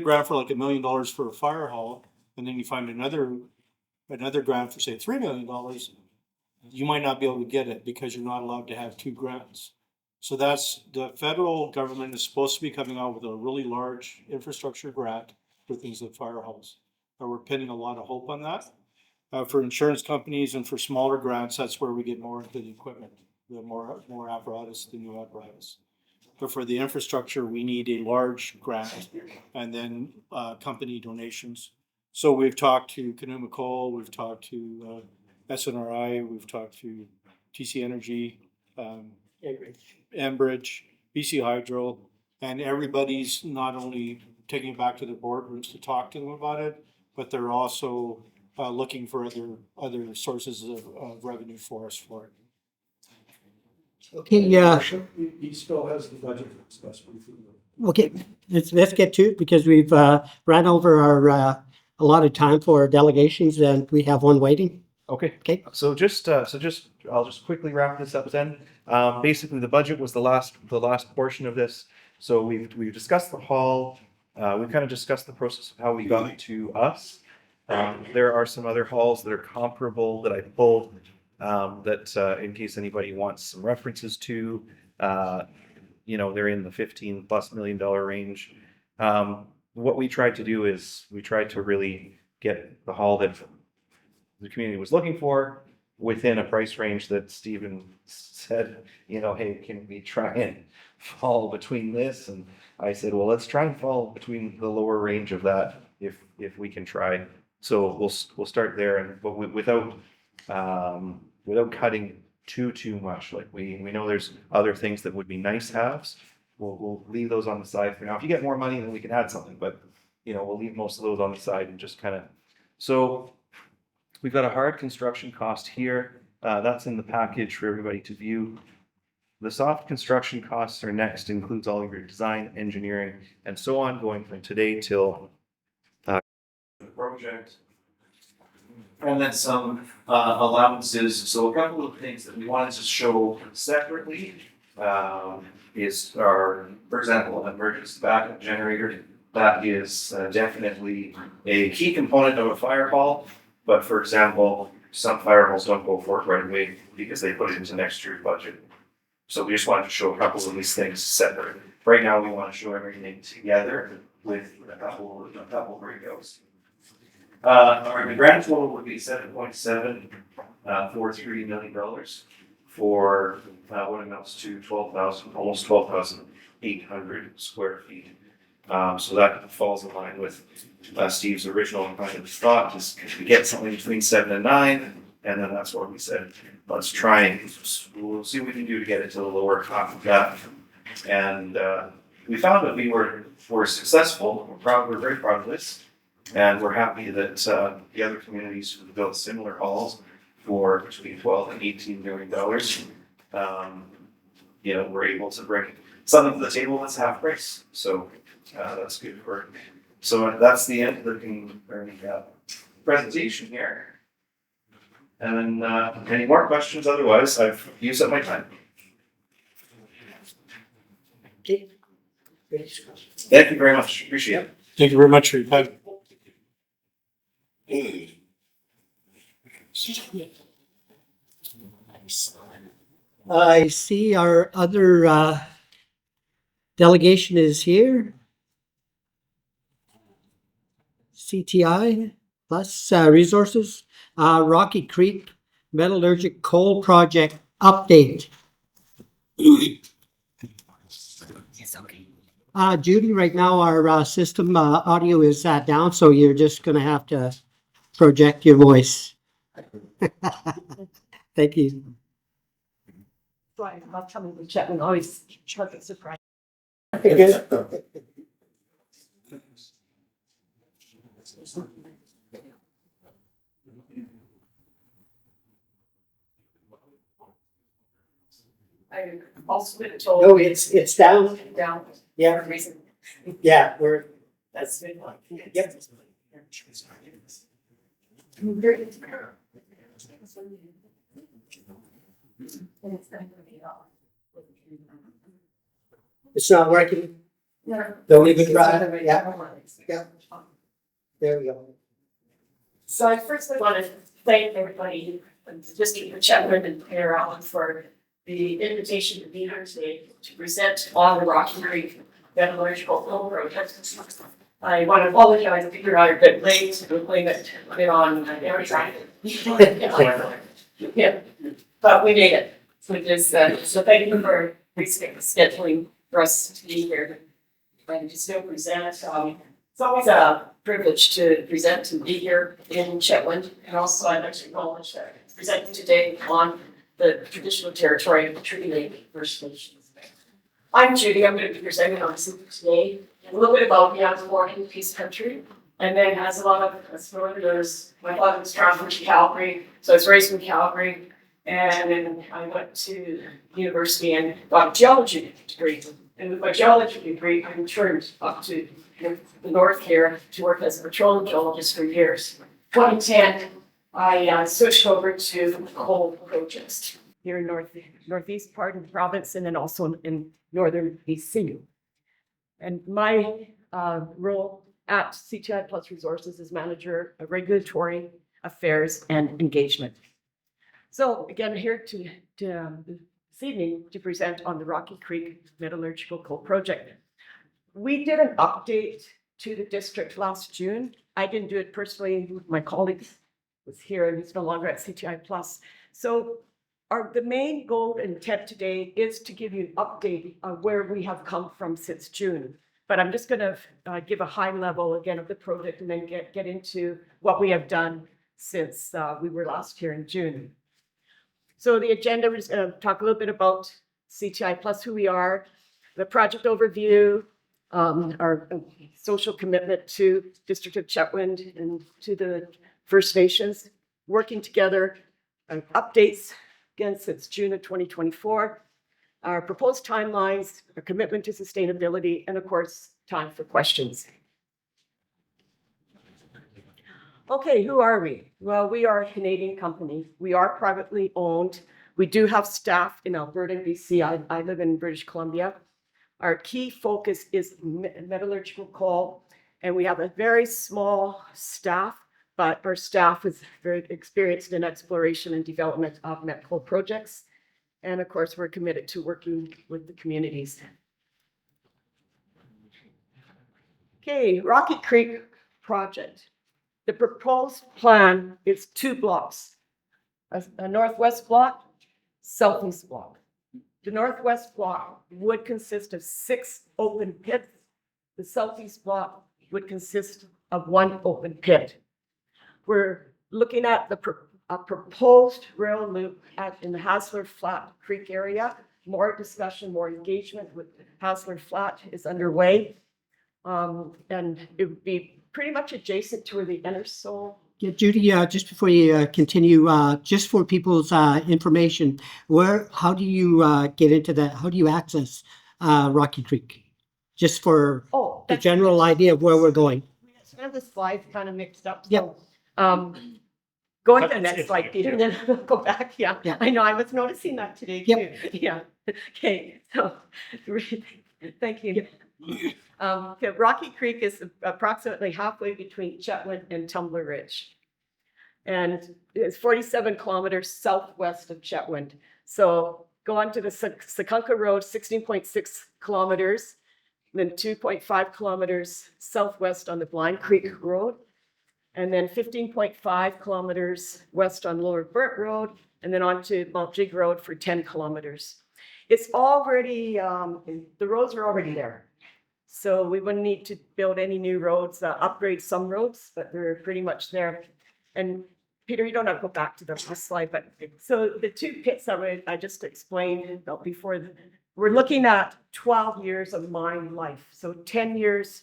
Speaker 6: grant for like $1 million for a fire hall, and then you find another grant for say $3 million, you might not be able to get it because you're not allowed to have two grants. So that's, the federal government is supposed to be coming out with a really large infrastructure grant for things like fire halls. We're pinning a lot of hope on that. For insurance companies and for smaller grants, that's where we get more into the equipment, the more apparatus, the new apparatus. But for the infrastructure, we need a large grant and then company donations. So we've talked to Canoe McCall, we've talked to SNRI, we've talked to TC Energy, Enbridge, BC Hydro, and everybody's not only taking it back to their boardrooms to talk to them about it, but they're also looking for other sources of revenue for us for it.
Speaker 1: Okay, yeah.
Speaker 6: He still has the budget for discussion.
Speaker 1: Okay, let's get to it because we've ran over our allotted time for delegations and we have one waiting.
Speaker 4: Okay.
Speaker 1: Okay.
Speaker 4: So I'll just quickly wrap this up then. Basically, the budget was the last portion of this. So we've discussed the hall. We've kind of discussed the process of how we got to us. There are some other halls that are comparable that I pulled that in case anybody wants some references to, they're in the $15+ million range. What we tried to do is we tried to really get the hall that the community was looking for within a price range that Stephen said, hey, can we try and fall between this? And I said, well, let's try and fall between the lower range of that if we can try. So we'll start there, but without cutting too much. Like we know there's other things that would be nice haves. We'll leave those on the side for now. If you get more money, then we can add something. But we'll leave most of those on the side and just kind of. So we've got a hard construction cost here. That's in the package for everybody to view. The soft construction costs are next. Includes all of your design, engineering, and so on, going from today till the project. And then some allowances. So a couple of things that we wanted to show separately is our, for example, an emergency backup generator. That is definitely a key component of a fire hall. But for example, some fire halls don't go for it right away because they put it into next year's budget. So we just wanted to show a couple of these things separate. Right now, we want to show everything together with a couple of breakouts. The grand total would be $7.743 million for what amounts to almost 12,800 square feet. So that falls in line with Steve's original kind of thought, is to get something between 7 and 9, and then that's what we said. Let's try and we'll see what we can do to get it to the lower half of that. And we found that we were successful. We're very proud of this. And we're happy that the other communities who built similar halls for between $12 and $18 million, we're able to bring something to the table that's half price. So that's good for. So that's the end of the presentation here. And then any more questions? Otherwise, I've used up my time.
Speaker 1: Okay.
Speaker 4: Thank you very much. Appreciate it.
Speaker 6: Thank you very much for your time.
Speaker 1: I see our other delegation is here. CTI plus resources. Rocky Creek metallurgic coal project update. Judy, right now our system audio is down, so you're just gonna have to project your voice. Thank you.
Speaker 8: Right, about coming to Chetwynd, always pleasant surprise. I also been told.
Speaker 1: No, it's down.
Speaker 8: Down.
Speaker 1: Yeah,
Speaker 8: For a reason.
Speaker 1: yeah, we're,
Speaker 8: That's been like.
Speaker 1: Yep. it's not working. Don't even try. Yeah, yeah. There we go.
Speaker 8: So I first want to thank everybody, just to Chetwynd and Mayor Allen for the invitation to be here today to present on the Rocky Creek metallurgical coal project. I want to apologize, I figured out a bit late to blame it on every time. Yeah, but we made it. So thank you for scheduling for us to be here and to still present. It's always a privilege to present and be here in Chetwynd. And also I'd like to acknowledge that presenting today on the traditional territory of the Treaty Lake First Nations. I'm Judy. I'm going to be presenting on this today. A little bit about me. I was born in Peace Country, and then as a lot of us Northerners, my father was transferred to Calgary, so I was raised in Calgary, and then I went to university and got a geology degree. And with my geology degree, I returned up to the north here to work as a petroleum geologist for years. 2010, I switched over to coal projects here in northeast part of the province, and then also in northern BC. And my role at CTI Plus Resources is manager of regulatory affairs and engagement. So again, here this evening to present on the Rocky Creek Metallurgical Coal Project. We did an update to the district last June. I didn't do it personally. My colleague was here and he's no longer at CTI Plus. So the main goal and intent today is to give you an update on where we have come from since June. But I'm just going to give a high level again of the project and then get into what we have done since we were last here in June. So the agenda, we're just going to talk a little bit about CTI Plus, who we are, the project overview, our social commitment to District of Chetwynd and to the First Nations, working together, updates again since June of 2024, our proposed timelines, our commitment to sustainability, and of course, time for questions. Okay, who are we? Well, we are a Canadian company. We are privately owned. We do have staff in Alberta and BC. I live in British Columbia. Our key focus is metallurgical coal, and we have a very small staff, but our staff is very experienced in exploration and development of met coal projects. And of course, we're committed to working with the communities. Okay, Rocky Creek project. The proposed plan is 2 blocks, a northwest block, southeast block. The northwest block would consist of 6 open pits. The southeast block would consist of 1 open pit. We're looking at a proposed rail loop in the Hassler Flat Creek area. More discussion, more engagement with Hassler Flat is underway. And it would be pretty much adjacent to where the Innersole.
Speaker 1: Yeah, Judy, just before you continue, just for people's information, how do you get into that? How do you access Rocky Creek? Just for the general idea of where we're going.
Speaker 8: Some of the slides kind of mixed up.
Speaker 1: Yep.
Speaker 8: So, go to the next slide, Peter, and then we'll go back. Yeah, I know. I was noticing that today too.
Speaker 1: Yep.
Speaker 8: Yeah. Okay. So, thank you. Okay, Rocky Creek is approximately halfway between Chetwynd and Tumbler Ridge. And it's 47 kilometers southwest of Chetwynd. So go on to the Sekunka Road, 16.6 kilometers, then 2.5 kilometers southwest on the Blind Creek Road. and then 15.5 kilometers west on Lower Burt Road, and then on to Mount Jig Road for 10 kilometers. It's already, the roads are already there. So we wouldn't need to build any new roads, upgrade some roads, but they're pretty much there. And Peter, you don't have to go back to the last slide, but so the two pits that I just explained about before, we're looking at 12 years of mine life. So 10 years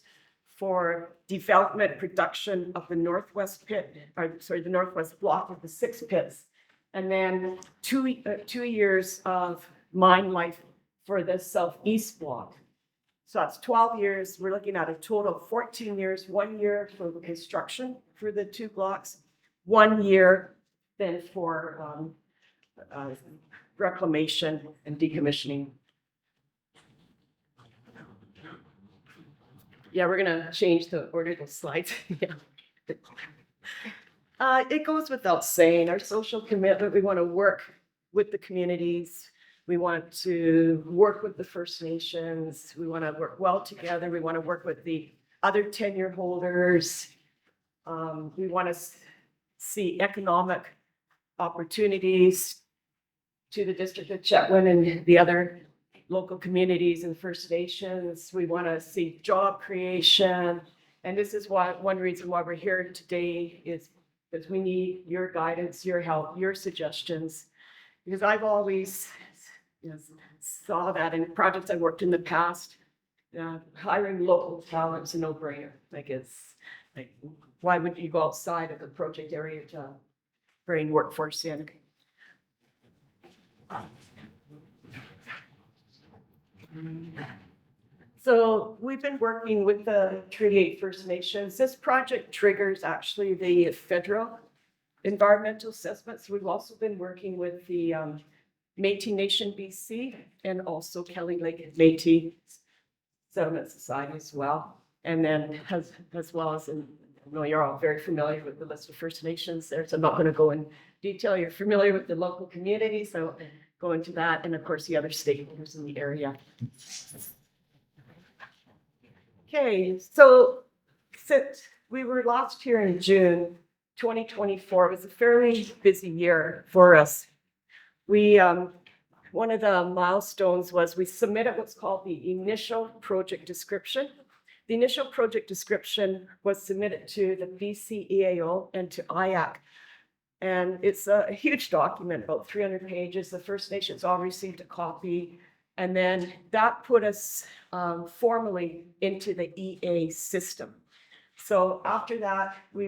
Speaker 8: for development production of the northwest pit, or sorry, the northwest block of the 6 pits. And then 2 years of mine life for the southeast block. So that's 12 years. We're looking at a total of 14 years, 1 year for the construction for the 2 blocks, 1 year then for reclamation and decommissioning. Yeah, we're gonna change the order of the slides. Yeah. It goes without saying, our social commitment, we want to work with the communities. We want to work with the First Nations. We want to work well together. We want to work with the other tenure holders. We want to see economic opportunities to the District of Chetwynd and the other local communities and First Nations. We want to see job creation. And this is why one reason why we're here today is because we need your guidance, your help, your suggestions. Because I've always saw that in projects I worked in the past, hiring local talent's a no-brainer. Like why would you go outside of the project area to bring workforce in? So we've been working with the Treaty 8 First Nations. This project triggers actually the federal environmental assessments. We've also been working with the Métis Nation BC and also Kelly Lake Métis Settlement Society as well. And then as well as, I know you're all very familiar with the list of First Nations there, so I'm not going to go in detail. You're familiar with the local community, so go into that, and of course the other stakeholders in the area. Okay, so since we were last here in June 2024, it was a fairly busy year for us. We, one of the milestones was we submitted what's called the initial project description. The initial project description was submitted to the BC EAO and to IAC. And it's a huge document, about 300 pages. The First Nations all received a copy. And then that put us formally into the EA system. So after that, we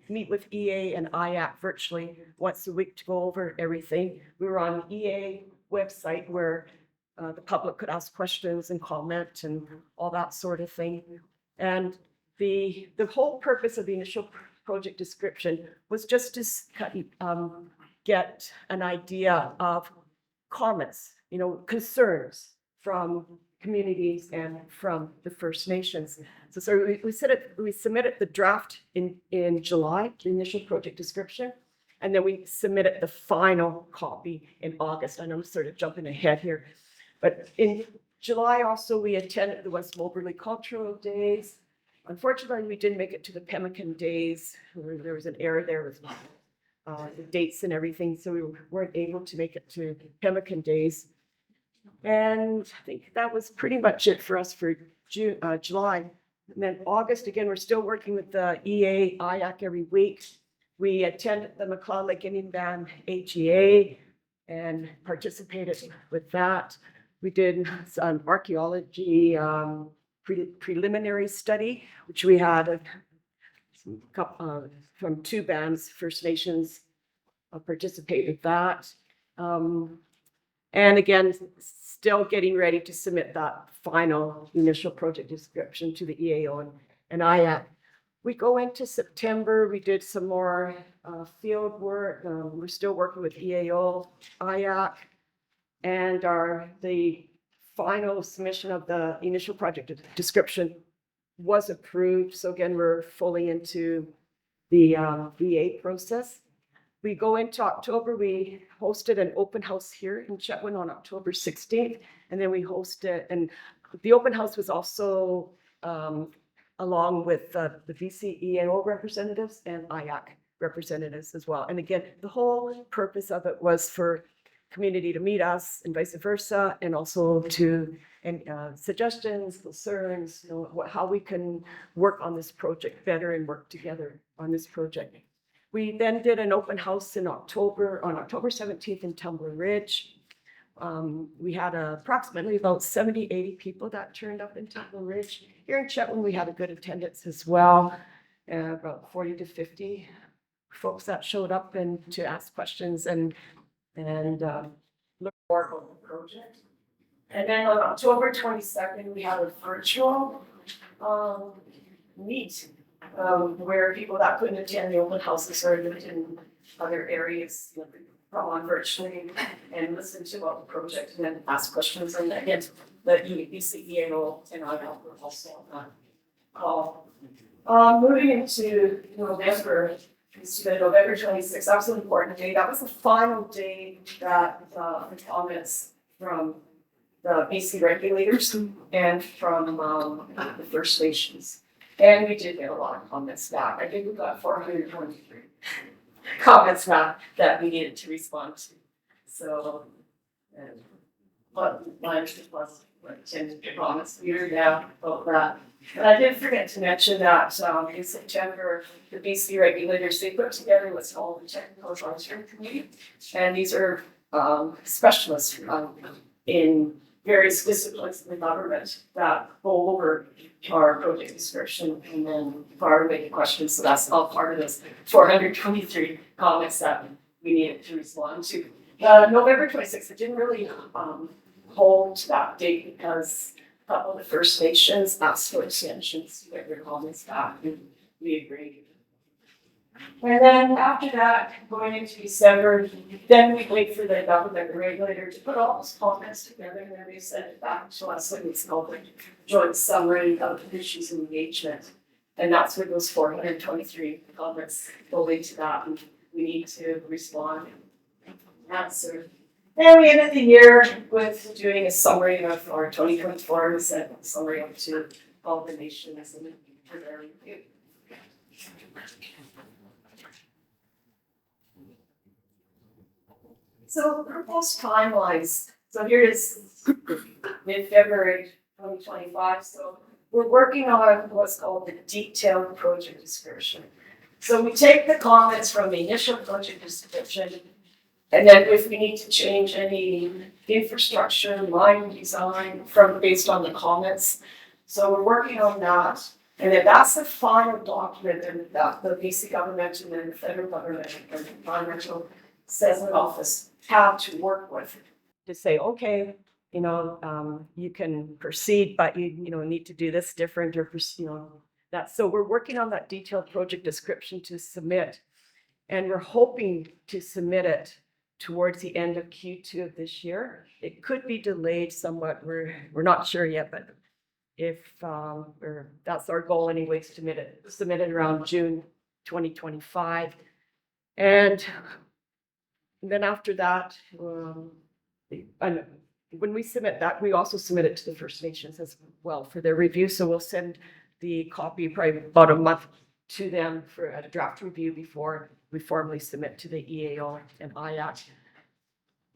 Speaker 8: meet with EA and IAC virtually once a week to go over everything. We were on EA website where the public could ask questions and comment and all that sort of thing. And the whole purpose of the initial project description was just to get an idea of comments, concerns from communities and from the First Nations. So we submitted the draft in July, the initial project description, and then we submitted the final copy in August. I know I'm sort of jumping ahead here, but in July also we attended the West Moberly Cultural Days. Unfortunately, we didn't make it to the Pemmican Days. There was an error there with the dates and everything, so we weren't able to make it to Pemmican Days. And I think that was pretty much it for us for July. And then August, again, we're still working with the EA, IAC every week. We attended the McLeod Lake Indian Band AGA and participated with that. We did some archaeology preliminary study, which we had from 2 bands, First Nations, participate with that. And again, still getting ready to submit that final initial project description to the EAO and IAC. We go into September, we did some more field work. We're still working with EAO, IAC, and the final submission of the initial project description was approved. So again, we're fully into the VA process. We go into October, we hosted an open house here in Chetwynd on October 16th, and then we hosted, and the open house was also
Speaker 9: along with the BCEAO representatives and IAC representatives as well. And again, the whole purpose of it was for community to meet us and vice versa, and also to suggestions, concerns, how we can work on this project better and work together on this project. We then did an open house on October 17th in Tumbler Ridge. We had approximately about 70, 80 people that turned up in Tumbler Ridge. Here in Chetwynd, we had a good attendance as well, about 40 to 50 folks that showed up and to ask questions and learn more about the project. And then on October 22nd, we had a virtual meet where people that couldn't attend the open houses or lived in other areas come on virtually and listen to about the project and then ask questions. And again, the BCEAO and I were also on that call. Moving into November, November 26th, that was an important day. That was the final day that the comments from the BC regulators and from the First Nations. And we did get a lot of comments back. I think we got 423 comments back that we needed to respond to. So, but my response was 10 comments here now about that. And I did forget to mention that in September, the BC regulators, they put together what's called the Technical Advisory Committee. And these are specialists in various disciplines in the government that go over our project description and then make questions. So that's all part of this 423 comments that we needed to respond to. November 26th, it didn't really hold that date because a couple of the First Nations asked for extensions to get their comments back, and we agreed. And then after that, going into December, then we wait for the government regulator to put all those comments together, and then they send it back to us, and it's called a joint summary of issues and engagement. And that's where those 423 comments go into that, and we need to respond and answer. And we ended the year with doing a summary of our 2024 and sent a summary up to all the nations and for their review. So proposed timelines. So here it is mid-February 2025. So we're working on what's called the detailed project description. So we take the comments from the initial project description, and then if we need to change any infrastructure, line design based on the comments. So we're working on that. And then that's the final document that the BC government and then the federal government and the environmental assessment office have to work with to say, okay, you can proceed, but you need to do this different or that. So we're working on that detailed project description to submit, and we're hoping to submit it towards the end of Q2 of this year. It could be delayed somewhat. We're not sure yet, but if that's our goal anyways, submit it around June 2025. And then after that, and when we submit that, we also submit it to the First Nations as well for their review. So we'll send the copy probably about a month to them for a draft review before we formally submit to the EAO and IAC.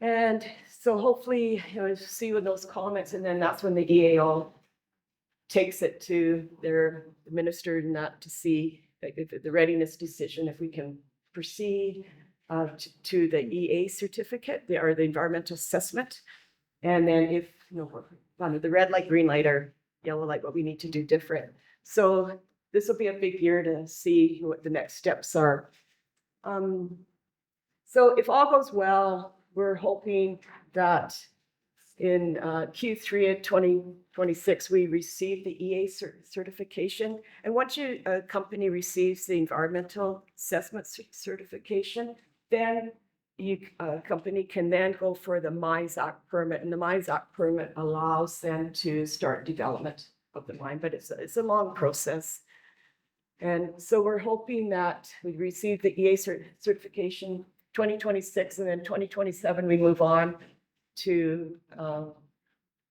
Speaker 9: And so hopefully, see with those comments, and then that's when the EAO takes it to their minister and that to see the readiness decision, if we can proceed to the EA certificate, or the environmental assessment. And then if, under the red light, green light, or yellow light, what we need to do different. So this will be a big year to see what the next steps are. So if all goes well, we're hoping that in Q3 of 2026, we receive the EA certification. And once a company receives the environmental assessment certification, then a company can then go for the MISAC permit. And the MISAC permit allows them to start development of the mine, but it's a long process. And so we're hoping that we receive the EA certification 2026, and then 2027 we move on to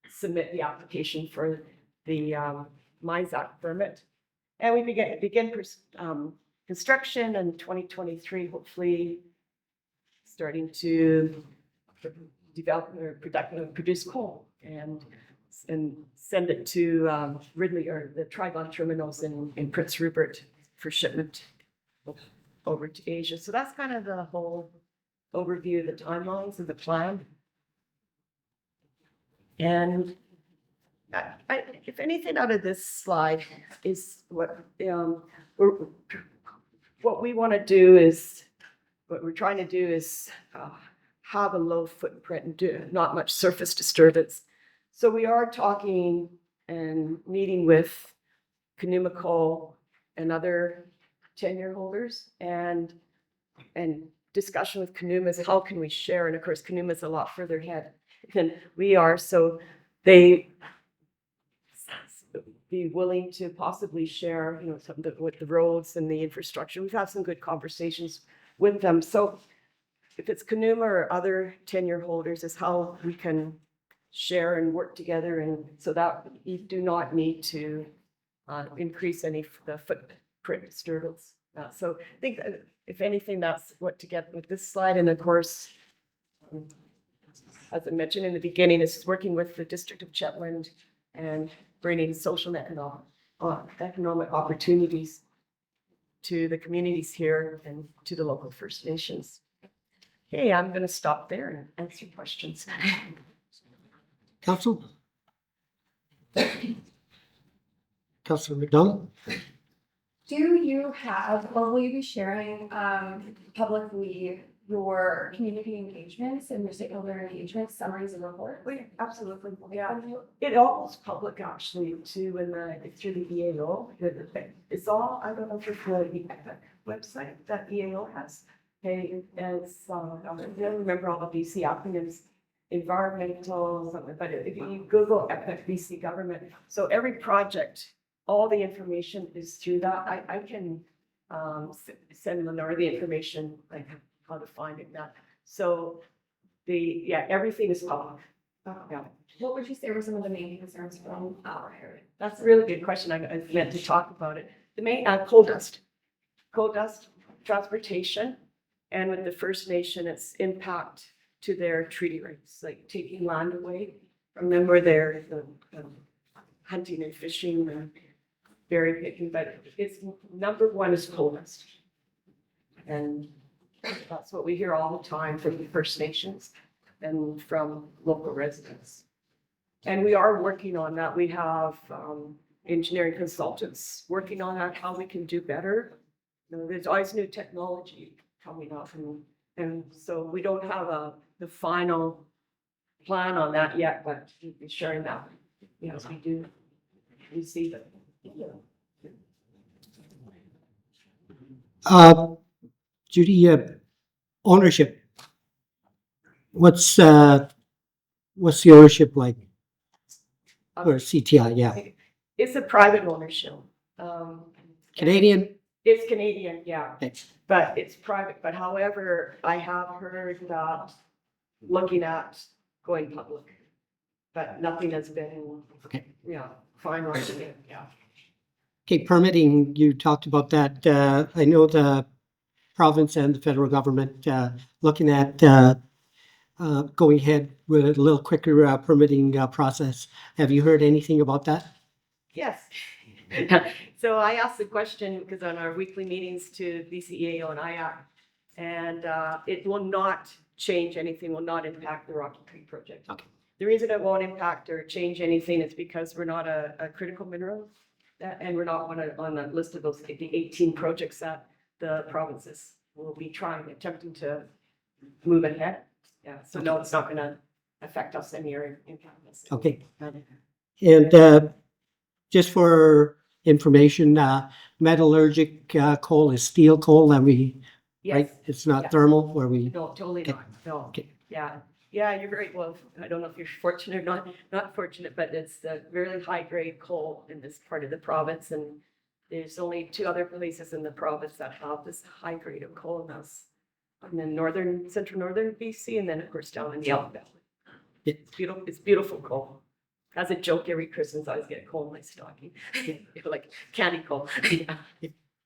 Speaker 9: submit the application for the MISAC permit.
Speaker 8: And we begin construction in 2023, hopefully starting to develop or produce coal and send it to Ridley or the Trigon terminals in Prince Rupert for shipment over to Asia. So that's kind of the whole overview of the timelines of the plan. And if anything out of this slide is what we want to do is, what we're trying to do is have a low footprint and do not much surface disturbance. So we are talking and meeting with Conuma Coal and other tenure holders and discussion with Conuma is how can we share? And of course, Conuma is a lot further ahead than we are. So they be willing to possibly share, some of with the roads and the infrastructure. We've had some good conversations with them. So if it's Conuma or other tenure holders, is how we can share and work together, and so that you do not need to increase any the footprint disturbance. So I think that if anything, that's what to get with this slide. And of course, as I mentioned in the beginning, is working with the District of Chetwynd and bringing social and economic opportunities to the communities here and to the local First Nations. Hey, I'm going to stop there and answer questions.
Speaker 1: Council? Councilor McDonald?
Speaker 7: Do you have, or will you be sharing publicly your community engagements and your stakeholder engagements, summaries and reports?
Speaker 8: Absolutely. Yeah. It all is public actually too, through the EAO. It's all, I don't know if it's the website that EAO has. Hey, it's, I don't remember all the BC acronyms, environmental, something, but if you Google EPIC BC government, so every project, all the information is through that. I can send Lenore the information, like how to find it now. So everything is public. Yeah.
Speaker 7: What would you say were some of the main concerns from our area?
Speaker 8: That's a really good question. I meant to talk about it. The main coal dust, transportation, and with the First Nation, its impact to their treaty rights, like taking land away from them where they're hunting and fishing and berry picking. But it's number one is coal dust, and that's what we hear all the time from the First Nations and from local residents. And we are working on that. We have engineering consultants working on that, how we can do better. There's always new technology coming up, and so we don't have the final plan on that yet, but we'll be sharing that as we do receive it.
Speaker 1: Judy, ownership. What's the ownership like? Or CTI, yeah.
Speaker 8: It's a private ownership.
Speaker 1: Canadian?
Speaker 8: It's Canadian, yeah.
Speaker 1: Okay.
Speaker 8: But it's private. But however, I have heard that looking at going public, but nothing has been, finalized yet. Yeah.
Speaker 1: Okay, permitting, you talked about that. I know the province and the federal government looking at going ahead with a little quicker permitting process. Have you heard anything about that?
Speaker 8: Yes. So I asked the question because on our weekly meetings to BCEAO and IAC, and it will not change anything, will not impact the Rocky Creek project.
Speaker 1: Okay.
Speaker 8: The reason it won't impact or change anything is because we're not a critical mineral, and we're not on the list of the 18 projects that the provinces will be attempting to move ahead. Yeah, so no, it's not going to affect us any or impact us.
Speaker 1: Okay. And just for information, metallurgic coal is steel coal, and
Speaker 8: Yes.
Speaker 1: right? It's not
Speaker 8: Yeah.
Speaker 1: thermal where we.
Speaker 8: No, totally
Speaker 1: Okay.
Speaker 8: not. No.
Speaker 1: Okay.
Speaker 8: Yeah. Yeah, you're right. Well, I don't know if you're fortunate or not fortunate, but it's a really high grade coal in this part of the province. And there's only 2 other places in the province that have this high grade of coal, and that's in the central northern BC, and then of course down in the Elk Valley.
Speaker 1: Yeah.
Speaker 8: It's beautiful coal. As a joke, every Christmas I always get a coal in my stocking, like candy coal. Yeah.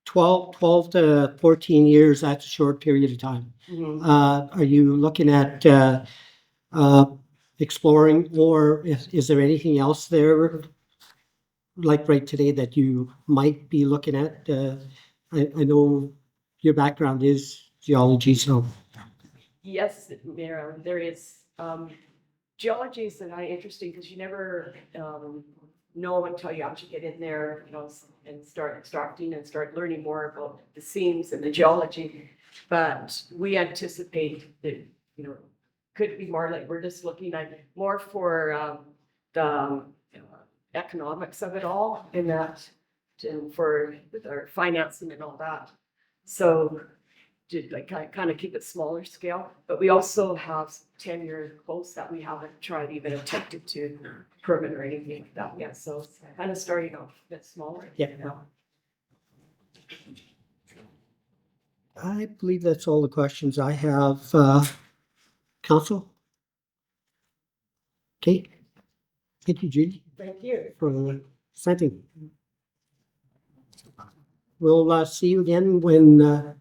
Speaker 1: 12 to 14 years, that's a short period of time.
Speaker 8: Mhm.
Speaker 1: Are you looking at exploring, or is there anything else there, like right today, that you might be looking at? I know your background is geology, so.
Speaker 8: Yes, Mayor, there is. Geology is interesting because you never know until you actually get in there, and start extracting and start learning more about the seams and the geology. But we anticipate that, could be more like we're just looking at more for the economics of it all, in that for with our financing and all that. So to like kind of keep it smaller scale, but we also have 10-year quotes that we haven't tried even attempted to permit or anything like that yet. So it's kind of starting off a bit smaller.
Speaker 1: Yeah. I believe that's all the questions I have. Council? Okay. Thank you, Judy,
Speaker 8: Thank you.
Speaker 1: for presenting. We'll see you again when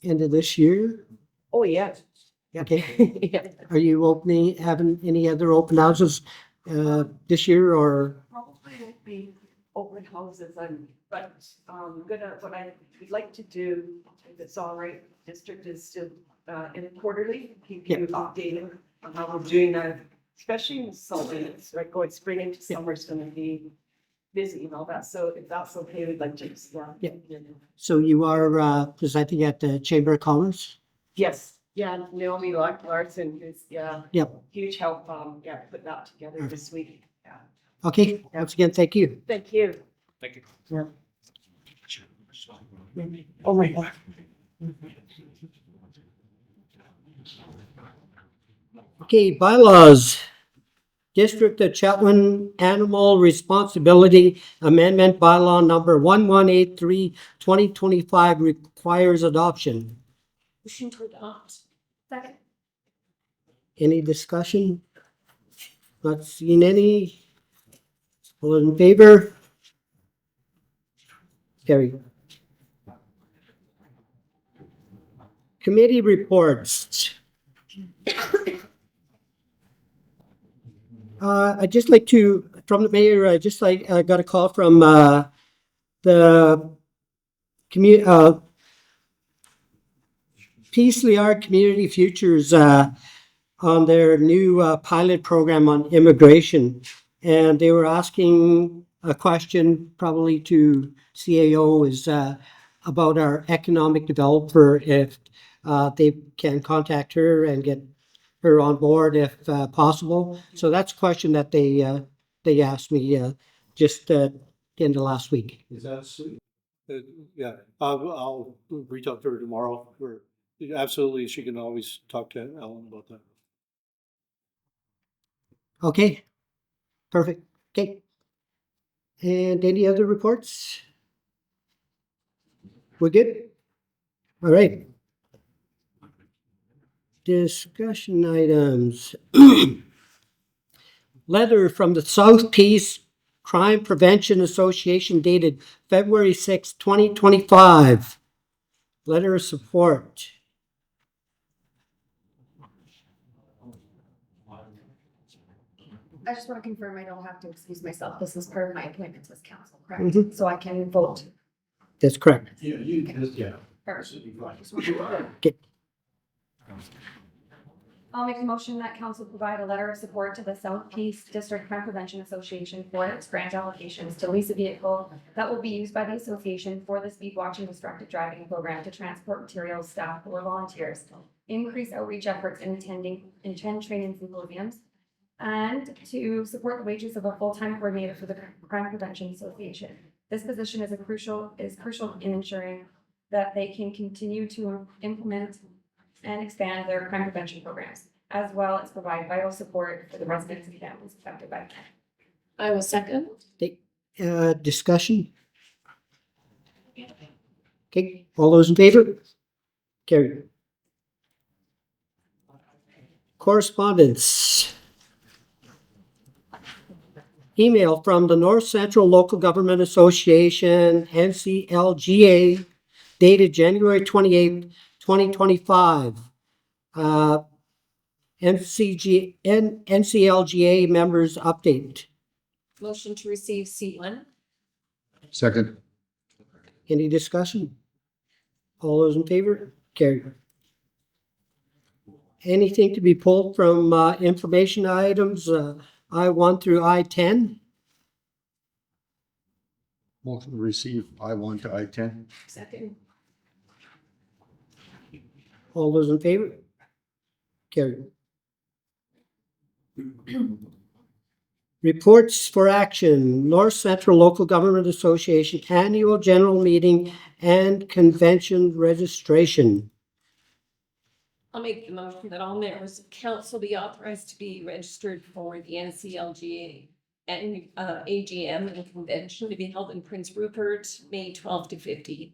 Speaker 1: end of this year.
Speaker 8: Oh, yeah.
Speaker 1: Okay.
Speaker 8: Yeah.
Speaker 1: Are you having any other open houses this year, or?
Speaker 8: Probably won't be open houses, but what I would like to do, if it's all right, district is to in quarterly, keep you updated on how we're doing that, especially in summer. It's like going spring into summer is gonna be busy and all that. So if that's okay, we'd like to explore.
Speaker 1: Yeah. So you are presenting at the Chamber of Commerce?
Speaker 8: Yes, yeah, Naomi Larson is,
Speaker 1: Yep.
Speaker 8: huge help, put that together this week. Yeah.
Speaker 1: Okay, once again, thank you.
Speaker 8: Thank you.
Speaker 4: Thank you.
Speaker 1: Yeah.
Speaker 8: Oh, my God.
Speaker 1: Okay, bylaws. District of Chetwynd Animal Responsibility Amendment Bylaw Number 1183, 2025 requires adoption.
Speaker 8: Motion to adopt.
Speaker 7: Second.
Speaker 1: Any discussion? Not seeing any. All in favor? Carry. Committee reports. I'd just like to, from the mayor, I got a call from the Peace Liard Community Futures on their new pilot program on immigration. And they were asking a question probably to CAO is about our economic developer, if they can contact her and get her on board if possible. So that's a question that they asked me just in the last week.
Speaker 6: Is that sweet? Yeah, I'll reach out to her tomorrow. Absolutely, she can always talk to Alan about that.
Speaker 1: Okay, perfect. Okay. And any other reports? We're good? All right. Discussion items. Letter from the South Peace Crime Prevention Association dated February 6, 2025. Letter of support.
Speaker 7: I just want to confirm I don't have to excuse myself. This is part of my appointments with council, correct?
Speaker 1: Mhm.
Speaker 7: So I can vote.
Speaker 1: That's correct.
Speaker 6: Yeah,
Speaker 7: Perfect.
Speaker 1: Okay.
Speaker 7: I'll make a motion that council provide a letter of support to the South Peace District Crime Prevention Association for its grant allocations to lease a vehicle that will be used by the association for the speed watching distracted driving program to transport materials, staff, or volunteers, increase outreach efforts in attend training symposiums, and to support the wages of a full-time coordinator for the Crime Prevention Association. This position is crucial in ensuring that they can continue to implement and expand their crime prevention programs, as well as provide vital support for the residents and families affected by crime.
Speaker 8: I will second.
Speaker 1: Discussion? Okay, all those in favor? Carry. Correspondence. email from the North Central Local Government Association, NCLGA, dated January 28th, 2025. NCLGA members update.
Speaker 7: Motion to receive C1.
Speaker 3: Second.
Speaker 1: Any discussion? All those in favor? Carried. Anything to be pulled from information items, I-1 through I-10?
Speaker 3: Motion to receive I-1 to I-10.
Speaker 7: Second.
Speaker 1: All those in favor? Carried. Reports for action, North Central Local Government Association Annual General Meeting and Convention Registration.
Speaker 10: I'll make the motion that all members of council be authorized to be registered for the NCLGA and AGM and convention to be held in Prince Rupert, May 12 to 15.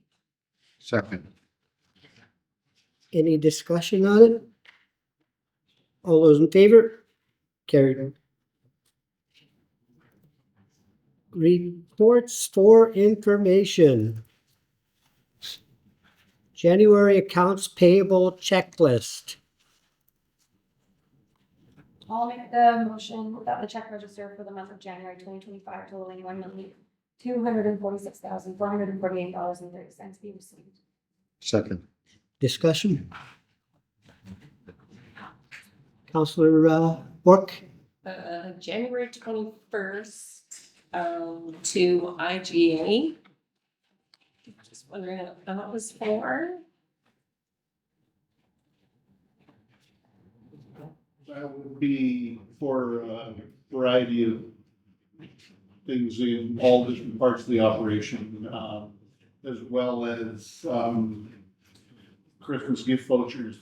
Speaker 3: Second.
Speaker 1: Any discussion on it? All those in favor? Carried. Reports for information. January accounts payable checklist.
Speaker 7: I'll make the motion that the check register for the month of January 2025 totaling $1,246,448.30 be received.
Speaker 3: Second.
Speaker 1: Discussion. Councillor Bork.
Speaker 10: January 21st to IGA. Just wondering what that was for.
Speaker 11: That would be for a variety of things in all different parts of the operation, as well as Christmas gift vouchers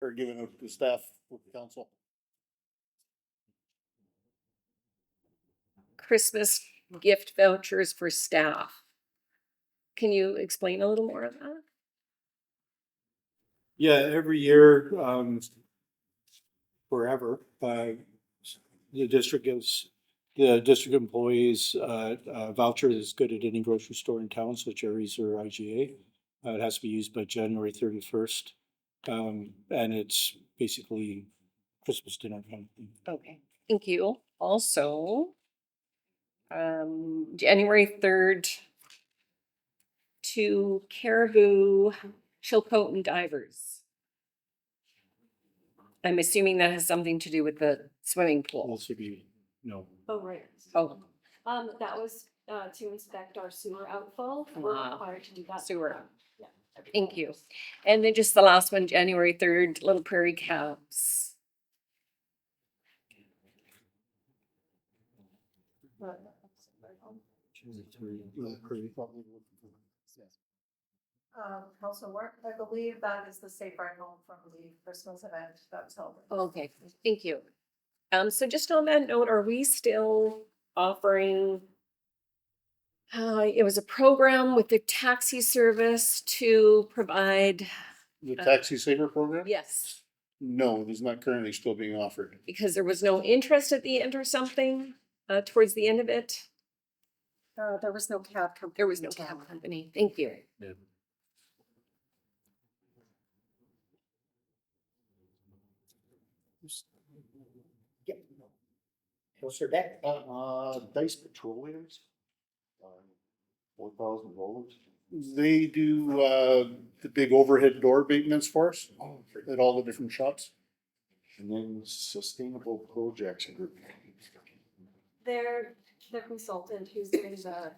Speaker 11: are given out to staff with the council.
Speaker 8: Christmas gift vouchers for staff. Can you explain a little more of that?
Speaker 6: Yeah, every year, forever, the district gives the district employees a voucher that's good at any grocery store in town, so Jerry's or IGA. It has to be used by January 31st. And it's basically Christmas dinner kind of thing.
Speaker 8: Okay, thank you. Also, January 3rd to Caribou, Chilcote and Divers. I'm assuming that has something to do with the swimming pool.
Speaker 6: Also be, no.
Speaker 7: Oh, right.
Speaker 8: Oh,
Speaker 7: That was to inspect our sewer outfall. We're
Speaker 8: Wow.
Speaker 7: required to do that.
Speaker 8: Sewer.
Speaker 7: Yeah.
Speaker 8: Thank you. And then just the last one, January 3rd, Little Prairie Cabs.
Speaker 2: Council Work, I believe that is the safe ride home from the Christmas event that was held.
Speaker 8: Okay, thank you. So just on that note, are we still offering? It was a program with the taxi service to provide,
Speaker 11: The taxi saver program?
Speaker 8: yes,
Speaker 11: No, it is not currently still being offered.
Speaker 8: because there was no interest at the end or something, towards the end of it.
Speaker 2: There was no cab company.
Speaker 8: There was no cab company. Thank you.
Speaker 1: Councillor Beck.
Speaker 11: Dice Petroleums. $4,000. They do, the big overhead door maintenance for us at all the different shops.
Speaker 3: And then Sustainable Projects Group.
Speaker 7: They're the consultant who's doing the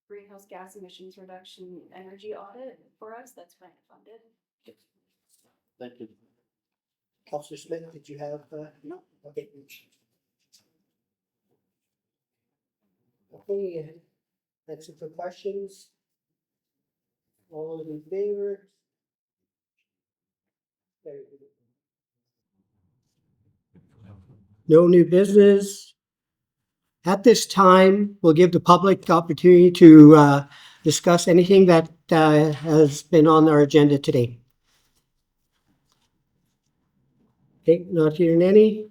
Speaker 7: greenhouse gas emissions reduction energy audit for us. That's grant funded.
Speaker 11: Thank you.
Speaker 1: Councillor Smith, did you have? No. Okay. Okay, that's it for questions. All those in favor? No new business. At this time, we'll give the public the opportunity to discuss anything that has been on our agenda today. Okay, not hearing any.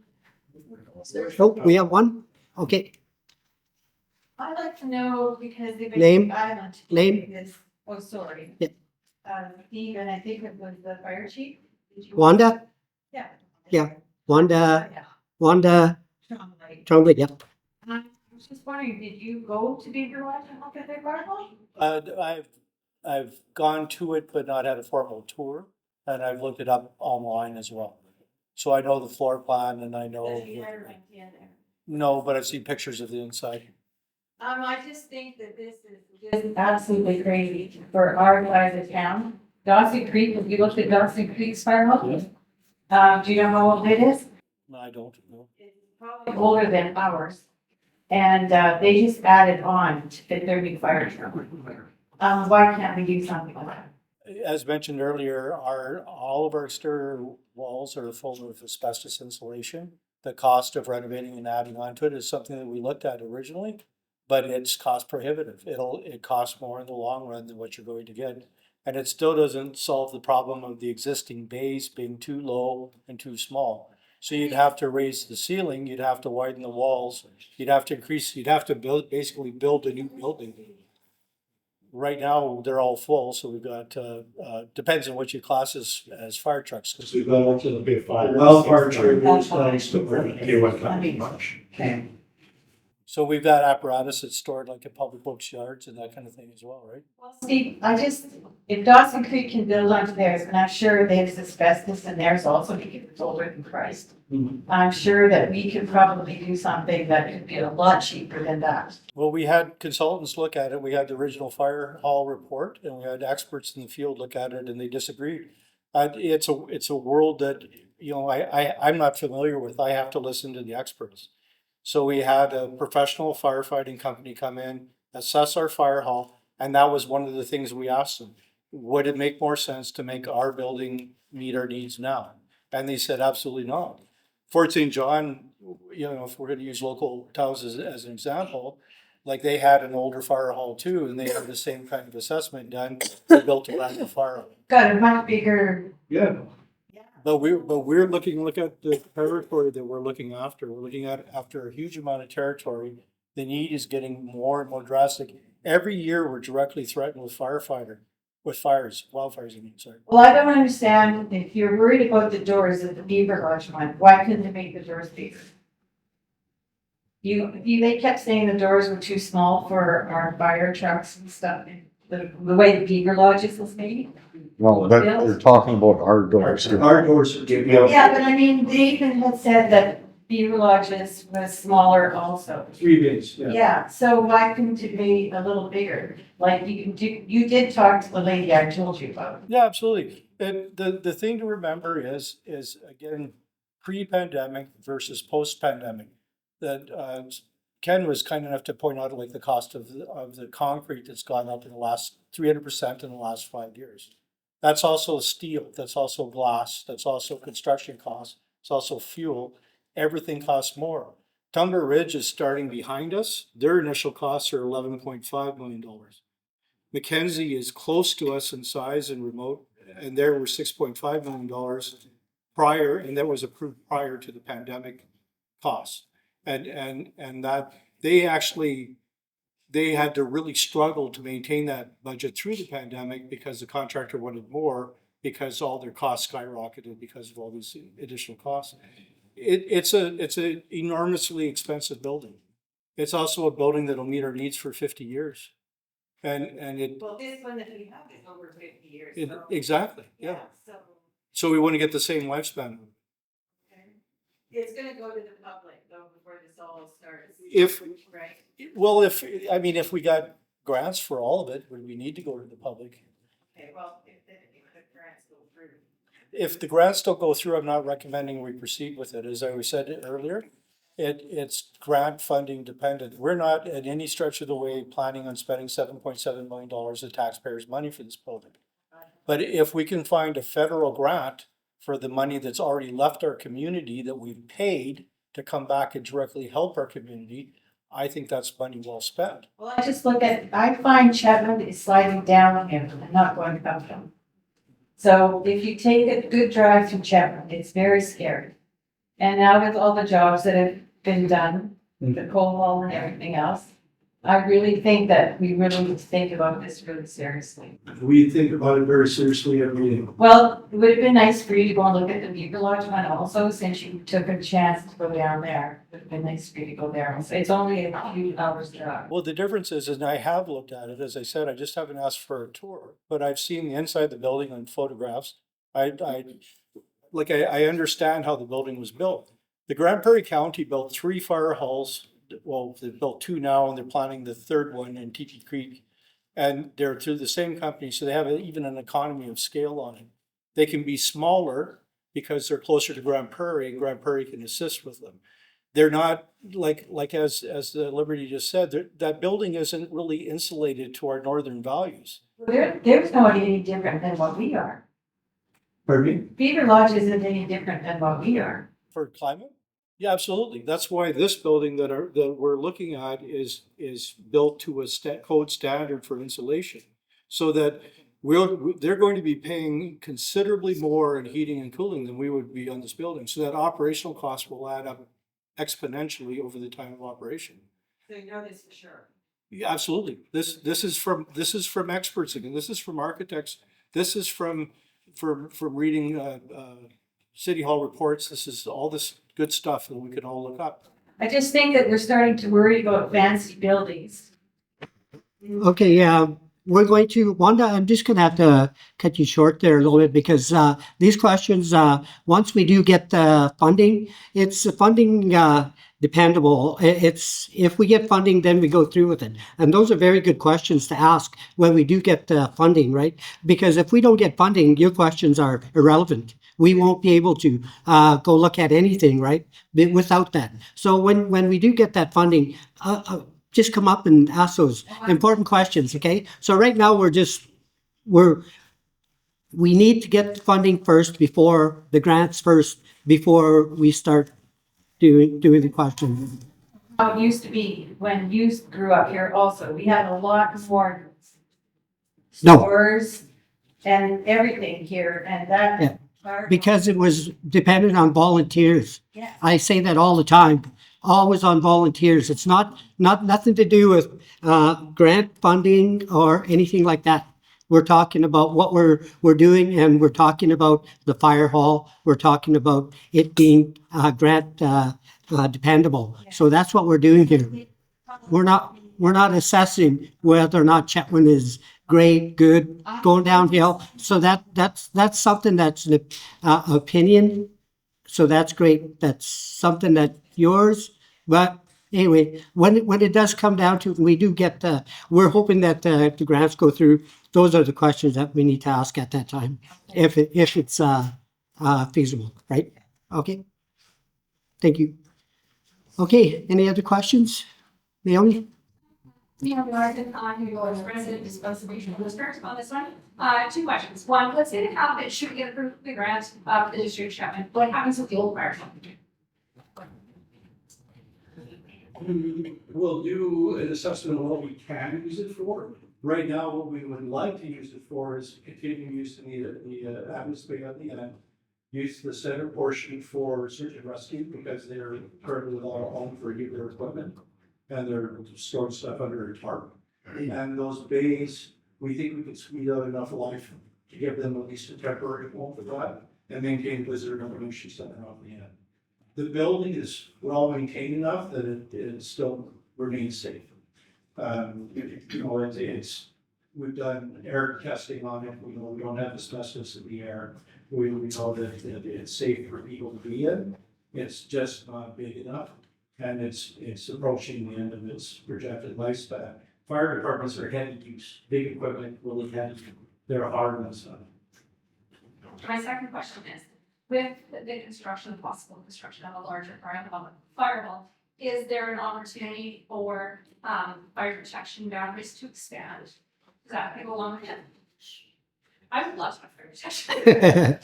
Speaker 1: Oh, we have one. Okay,
Speaker 2: I'd like to know because they've been.
Speaker 1: Name?
Speaker 2: Island.
Speaker 1: Name?
Speaker 2: Because, oh, sorry.
Speaker 1: Yeah.
Speaker 2: Steve, and I think it was the fire chief. Did you-
Speaker 1: Wanda?
Speaker 2: Yeah.
Speaker 1: Yeah. Wanda,
Speaker 2: Yeah.
Speaker 1: Wanda,
Speaker 2: Right.
Speaker 1: Trombley, yeah.
Speaker 2: I was just wondering, did you go to Beaver Lodge and look at their Firehall?
Speaker 6: I've gone to it, but not had a formal tour, and I've looked it up online as well. So I know the floor plan and I know,
Speaker 2: Does he have an idea there?
Speaker 6: no, but I've seen pictures of the inside.
Speaker 2: I just think that this is just absolutely crazy for our side of town. Dawson Creek, if you looked at Dawson Creek's fire hall, do you know how old it is?
Speaker 6: No, I don't know.
Speaker 2: It's probably older than ours. And, they just added on to fit their new fire truck. Why can't we do something like that?
Speaker 6: As mentioned earlier, all of our exterior walls are full of asbestos insulation. The cost of renovating and adding onto it is something that we looked at originally, but it's cost prohibitive. It costs more in the long run than what you're going to get. And it still doesn't solve the problem of the existing bays being too low and too small. So you'd have to raise the ceiling, you'd have to widen the walls, you'd have to basically build a new building. Right now, they're all full, so we've got, depends on what you class as fire trucks.
Speaker 11: We've got also the big fire. Well, fire truck is nice, but we're not here with that much.
Speaker 2: Okay.
Speaker 6: So we've got apparatus that's stored like at public works yards and that kind of thing as well, right?
Speaker 2: Well, Steve, if Dawson Creek can build onto theirs, and I'm sure there's asbestos in theirs also because it's older than Christ. I'm sure that we could probably do something that could be a lot cheaper than that.
Speaker 6: Well, we had consultants look at it. We had the original Firehall report and we had experts in the field look at it and they disagreed. It's a world that, I'm not familiar with. I have to listen to the experts. So we had a professional firefighting company come in, assess our fire hall, and that was one of the things we asked them. Would it make more sense to make our building meet our needs now? And they said, absolutely not. Fort St. John, if we're gonna use local towns as an example, like they had an older fire hall too, and they had the same kind of assessment done. They built a brand new fire hall.
Speaker 2: Got a much bigger.
Speaker 11: Yeah.
Speaker 6: But we're look at the territory that we're looking after. We're looking at after a huge amount of territory. The need is getting more and more drastic. Every year we're directly threatened with wildfires, I mean, sorry.
Speaker 2: Well, I don't understand, if you're worried about the doors of the Beaver Lodge one, why couldn't they make the doors bigger? They kept saying the doors were too small for our fire trucks and stuff, the way the Beaver Lodges was made.
Speaker 3: Well, but you're talking about our doors here.
Speaker 11: Our doors are getting out.
Speaker 2: Yeah, but I mean, they even had said that Beaver Lodges was smaller also.
Speaker 11: 3 bays, yeah.
Speaker 2: Yeah, so why couldn't it be a little bigger? Like you did talk to the lady I told you about.
Speaker 6: Yeah, absolutely. And the thing to remember is again, pre-pandemic versus post-pandemic. That Ken was kind enough to point out like the cost of the concrete that's gone up in the last 300% in the last 5 years. That's also steel, that's also glass, that's also construction costs, it's also fuel. Everything costs more. Tumbler Ridge is starting behind us. Their initial costs are $11.5 million. Mackenzie is close to us in size and remote, and there were $6.5 million prior, and that was approved prior to the pandemic costs. And that they had to really struggle to maintain that budget through the pandemic because the contractor wanted more because all their costs skyrocketed because of all these additional costs. It's an enormously expensive building. It's also a building that'll meet our needs for 50 years. And it,
Speaker 2: Well, this one that we have is over 50 years.
Speaker 6: it
Speaker 2: so-
Speaker 6: exactly, yeah.
Speaker 2: So
Speaker 6: So we want to get the same lifespan.
Speaker 2: it's gonna go to the public though before this all starts.
Speaker 6: If,
Speaker 2: Right.
Speaker 6: well, if we got grants for all of it, would we need to go to the public?
Speaker 2: Okay, well, if the grants go through.
Speaker 6: If the grants don't go through, I'm not recommending we proceed with it. As I said earlier, it's grant funding dependent. We're not at any stretch of the way planning on spending $7.7 million of taxpayers' money for this building. But if we can find a federal grant for the money that's already left our community that we've paid to come back and directly help our community, I think that's money well spent.
Speaker 2: Well, I find Chetwynd is sliding down and not going up them. So if you take a good drive through Chetwynd, it's very scary. And now with all the jobs that have been done,
Speaker 12: the coal hall and everything else. I really think that we really need to think about this really seriously.
Speaker 6: We think about it very seriously every day.
Speaker 12: Well, it would have been nice for you to go and look at the Beaver Lodge one also, since you took a chance to go down there. It would have been nice for you to go there. It's only a few hours drive.
Speaker 6: Well, the difference is, and I have looked at it, as I said, I just haven't asked for a tour, but I've seen the inside of the building on photographs. I understand how the building was built. The Grand Prairie County built 3 fire halls. Well, they've built 2 now, and they're planning the 3rd one in TT Creek. And they're through the same company, so they have even an economy of scale on it. They can be smaller because they're closer to Grand Prairie, and Grand Prairie can assist with them. They're not like as the Liberty just said, that building isn't really insulated to our northern values.
Speaker 12: There's not any different than what we are.
Speaker 6: Pardon me?
Speaker 12: Beaver Lodge isn't any different than what we are.
Speaker 6: For climate? Yeah, absolutely. That's why this building that we're looking at is built to a code standard for insulation. So that they're going to be paying considerably more in heating and cooling than we would be on this building. So that operational cost will add up exponentially over the time of operation.
Speaker 12: So you know this for sure.
Speaker 6: Yeah, absolutely. This is from experts again. This is from architects. This is from reading City Hall reports. This is all this good stuff that we can all look up.
Speaker 12: I just think that we're starting to worry about fancy buildings.
Speaker 1: Okay, yeah, we're going to, Wanda, I'm just gonna have to cut you short there a little bit because these questions, once we do get the funding, it's funding dependable. It's, if we get funding, then we go through with it. And those are very good questions to ask when we do get the funding, right? Because if we don't get funding, your questions are irrelevant. We won't be able to go look at anything, right? Without that. So when we do get that funding, just come up and ask those important questions, okay? So right now we need to get funding first before the grants first, before we start doing the questions.
Speaker 12: How it used to be when you grew up here also, we had a lot more stores and everything here, and that.
Speaker 1: Yeah. Because it was dependent on volunteers.
Speaker 12: Yeah.
Speaker 1: I say that all the time, always on volunteers. It's not nothing to do with grant funding or anything like that. We're talking about what we're doing, and we're talking about the fire hall. We're talking about it being grant dependable.
Speaker 12: Yeah.
Speaker 1: So that's what we're doing here. We're not assessing whether or not Chetwynd is great, good, going downhill. So that's something that's an opinion. So that's great. That's something that's yours. But anyway, when it does come down to it, we do get we're hoping that the grants go through. Those are the questions that we need to ask at that time, if it's feasible, right? Okay. Thank you. Okay. Any other questions, Naomi?
Speaker 7: Yeah, Martin, who was resident of conservation district on this one. 2 questions. One, let's say the cabinet should get approved the grant of the district Chetwynd. What happens with the old fire hall?
Speaker 6: We'll do an assessment of what we can use it for. Right now, what we would like to use it for is continuing use in the atmosphere at the end. Use the center portion for search and rescue because they're currently without a home for their equipment. And they're storing stuff under a tarp. And those bays, we think we can squeeze out enough life to give them at least a temporary home for that and maintain visitor information center on the end. The building is well maintained enough that it still remains safe. We've done air testing on it. We know we don't have asbestos in the air. We know that it's safe for people to be in. It's just not big enough. And it's approaching the end of its projected lifespan. Fire departments are heavy use, big equipment, really heavy. They're hard on stuff.
Speaker 7: My second question is, with the construction, possible construction of a larger fire hall, is there an opportunity for fire protection boundaries to expand? Does that go along with it? I would love to have fire protection.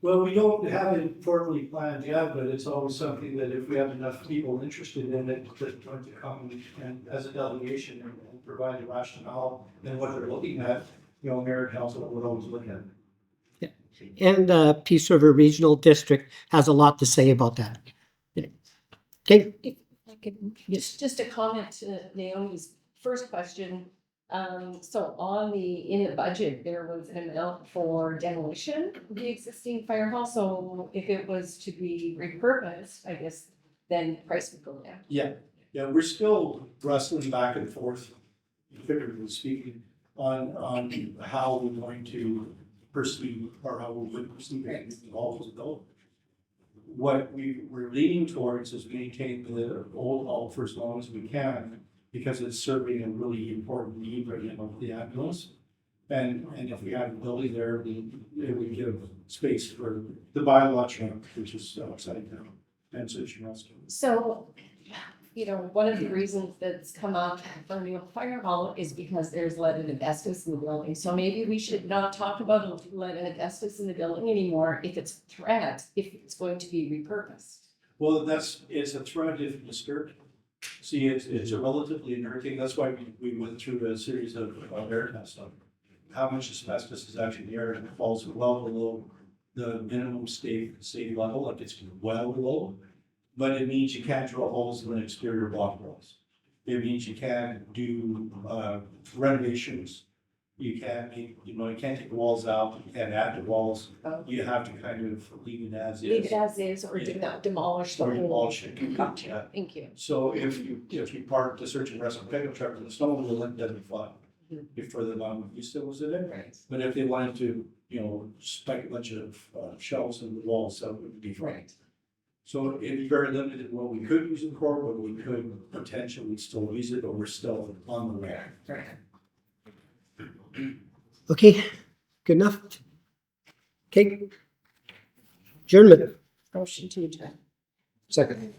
Speaker 6: Well, we don't have it formally planned yet, but it's always something that if we have enough people interested in it, that going to come and as a delegation and provide a rationale and what they're looking at, Mayor and Council would always look at it.
Speaker 1: And the Peace River Regional District has a lot to say about that. Okay.
Speaker 10: Just a comment to Naomi's first question. So in the budget, there was an amount for demolition of the existing fire hall. So if it was to be repurposed, I guess then price would go down.
Speaker 6: Yeah, we're still wrestling back and forth, figuratively speaking, on how we're going to pursue, or how we're going to pursue all of those. What we're leaning towards is maintain the old hall for as long as we can, because it's serving a really important need right now with the ambulance. And if we had a building there, it would give space for the bylaw truck, which is outside now, and such rescue.
Speaker 10: So, one of the reasons that's come up for new fire hall is because there's lead and asbestos in the building. So maybe we should not talk about lead and asbestos in the building anymore if it's a threat, if it's going to be repurposed.
Speaker 6: Well, it's a threat if disturbed. See, it's a relatively inert thing. That's why we went through a series of air tests on how much asbestos is actually in the air, and it falls well below the minimum state level, like it's well below. But it means you can't drill holes in the exterior block walls. It means you can't do renovations. You can't take the walls out, you can't add the walls. You have to kind of leave it as is.
Speaker 10: Leave it as is or demolish the
Speaker 6: Or
Speaker 10: whole.
Speaker 6: demolish it.
Speaker 10: Gotcha.
Speaker 6: Yeah.
Speaker 10: Thank you.
Speaker 6: So if you park the search and rescue pickup truck in the snow, will let them fly. If further along, you still was it in.
Speaker 10: Right.
Speaker 6: But if they wanted to, spike a bunch of shelves in the walls, that would be fine.
Speaker 10: Right.
Speaker 6: So it'd be very limited what we could use it for, but we could potentially still use it, but we're still on the way.
Speaker 10: Right.
Speaker 1: Okay, good enough. Okay. Adjournment.
Speaker 10: Motion to adjourn.
Speaker 3: Second.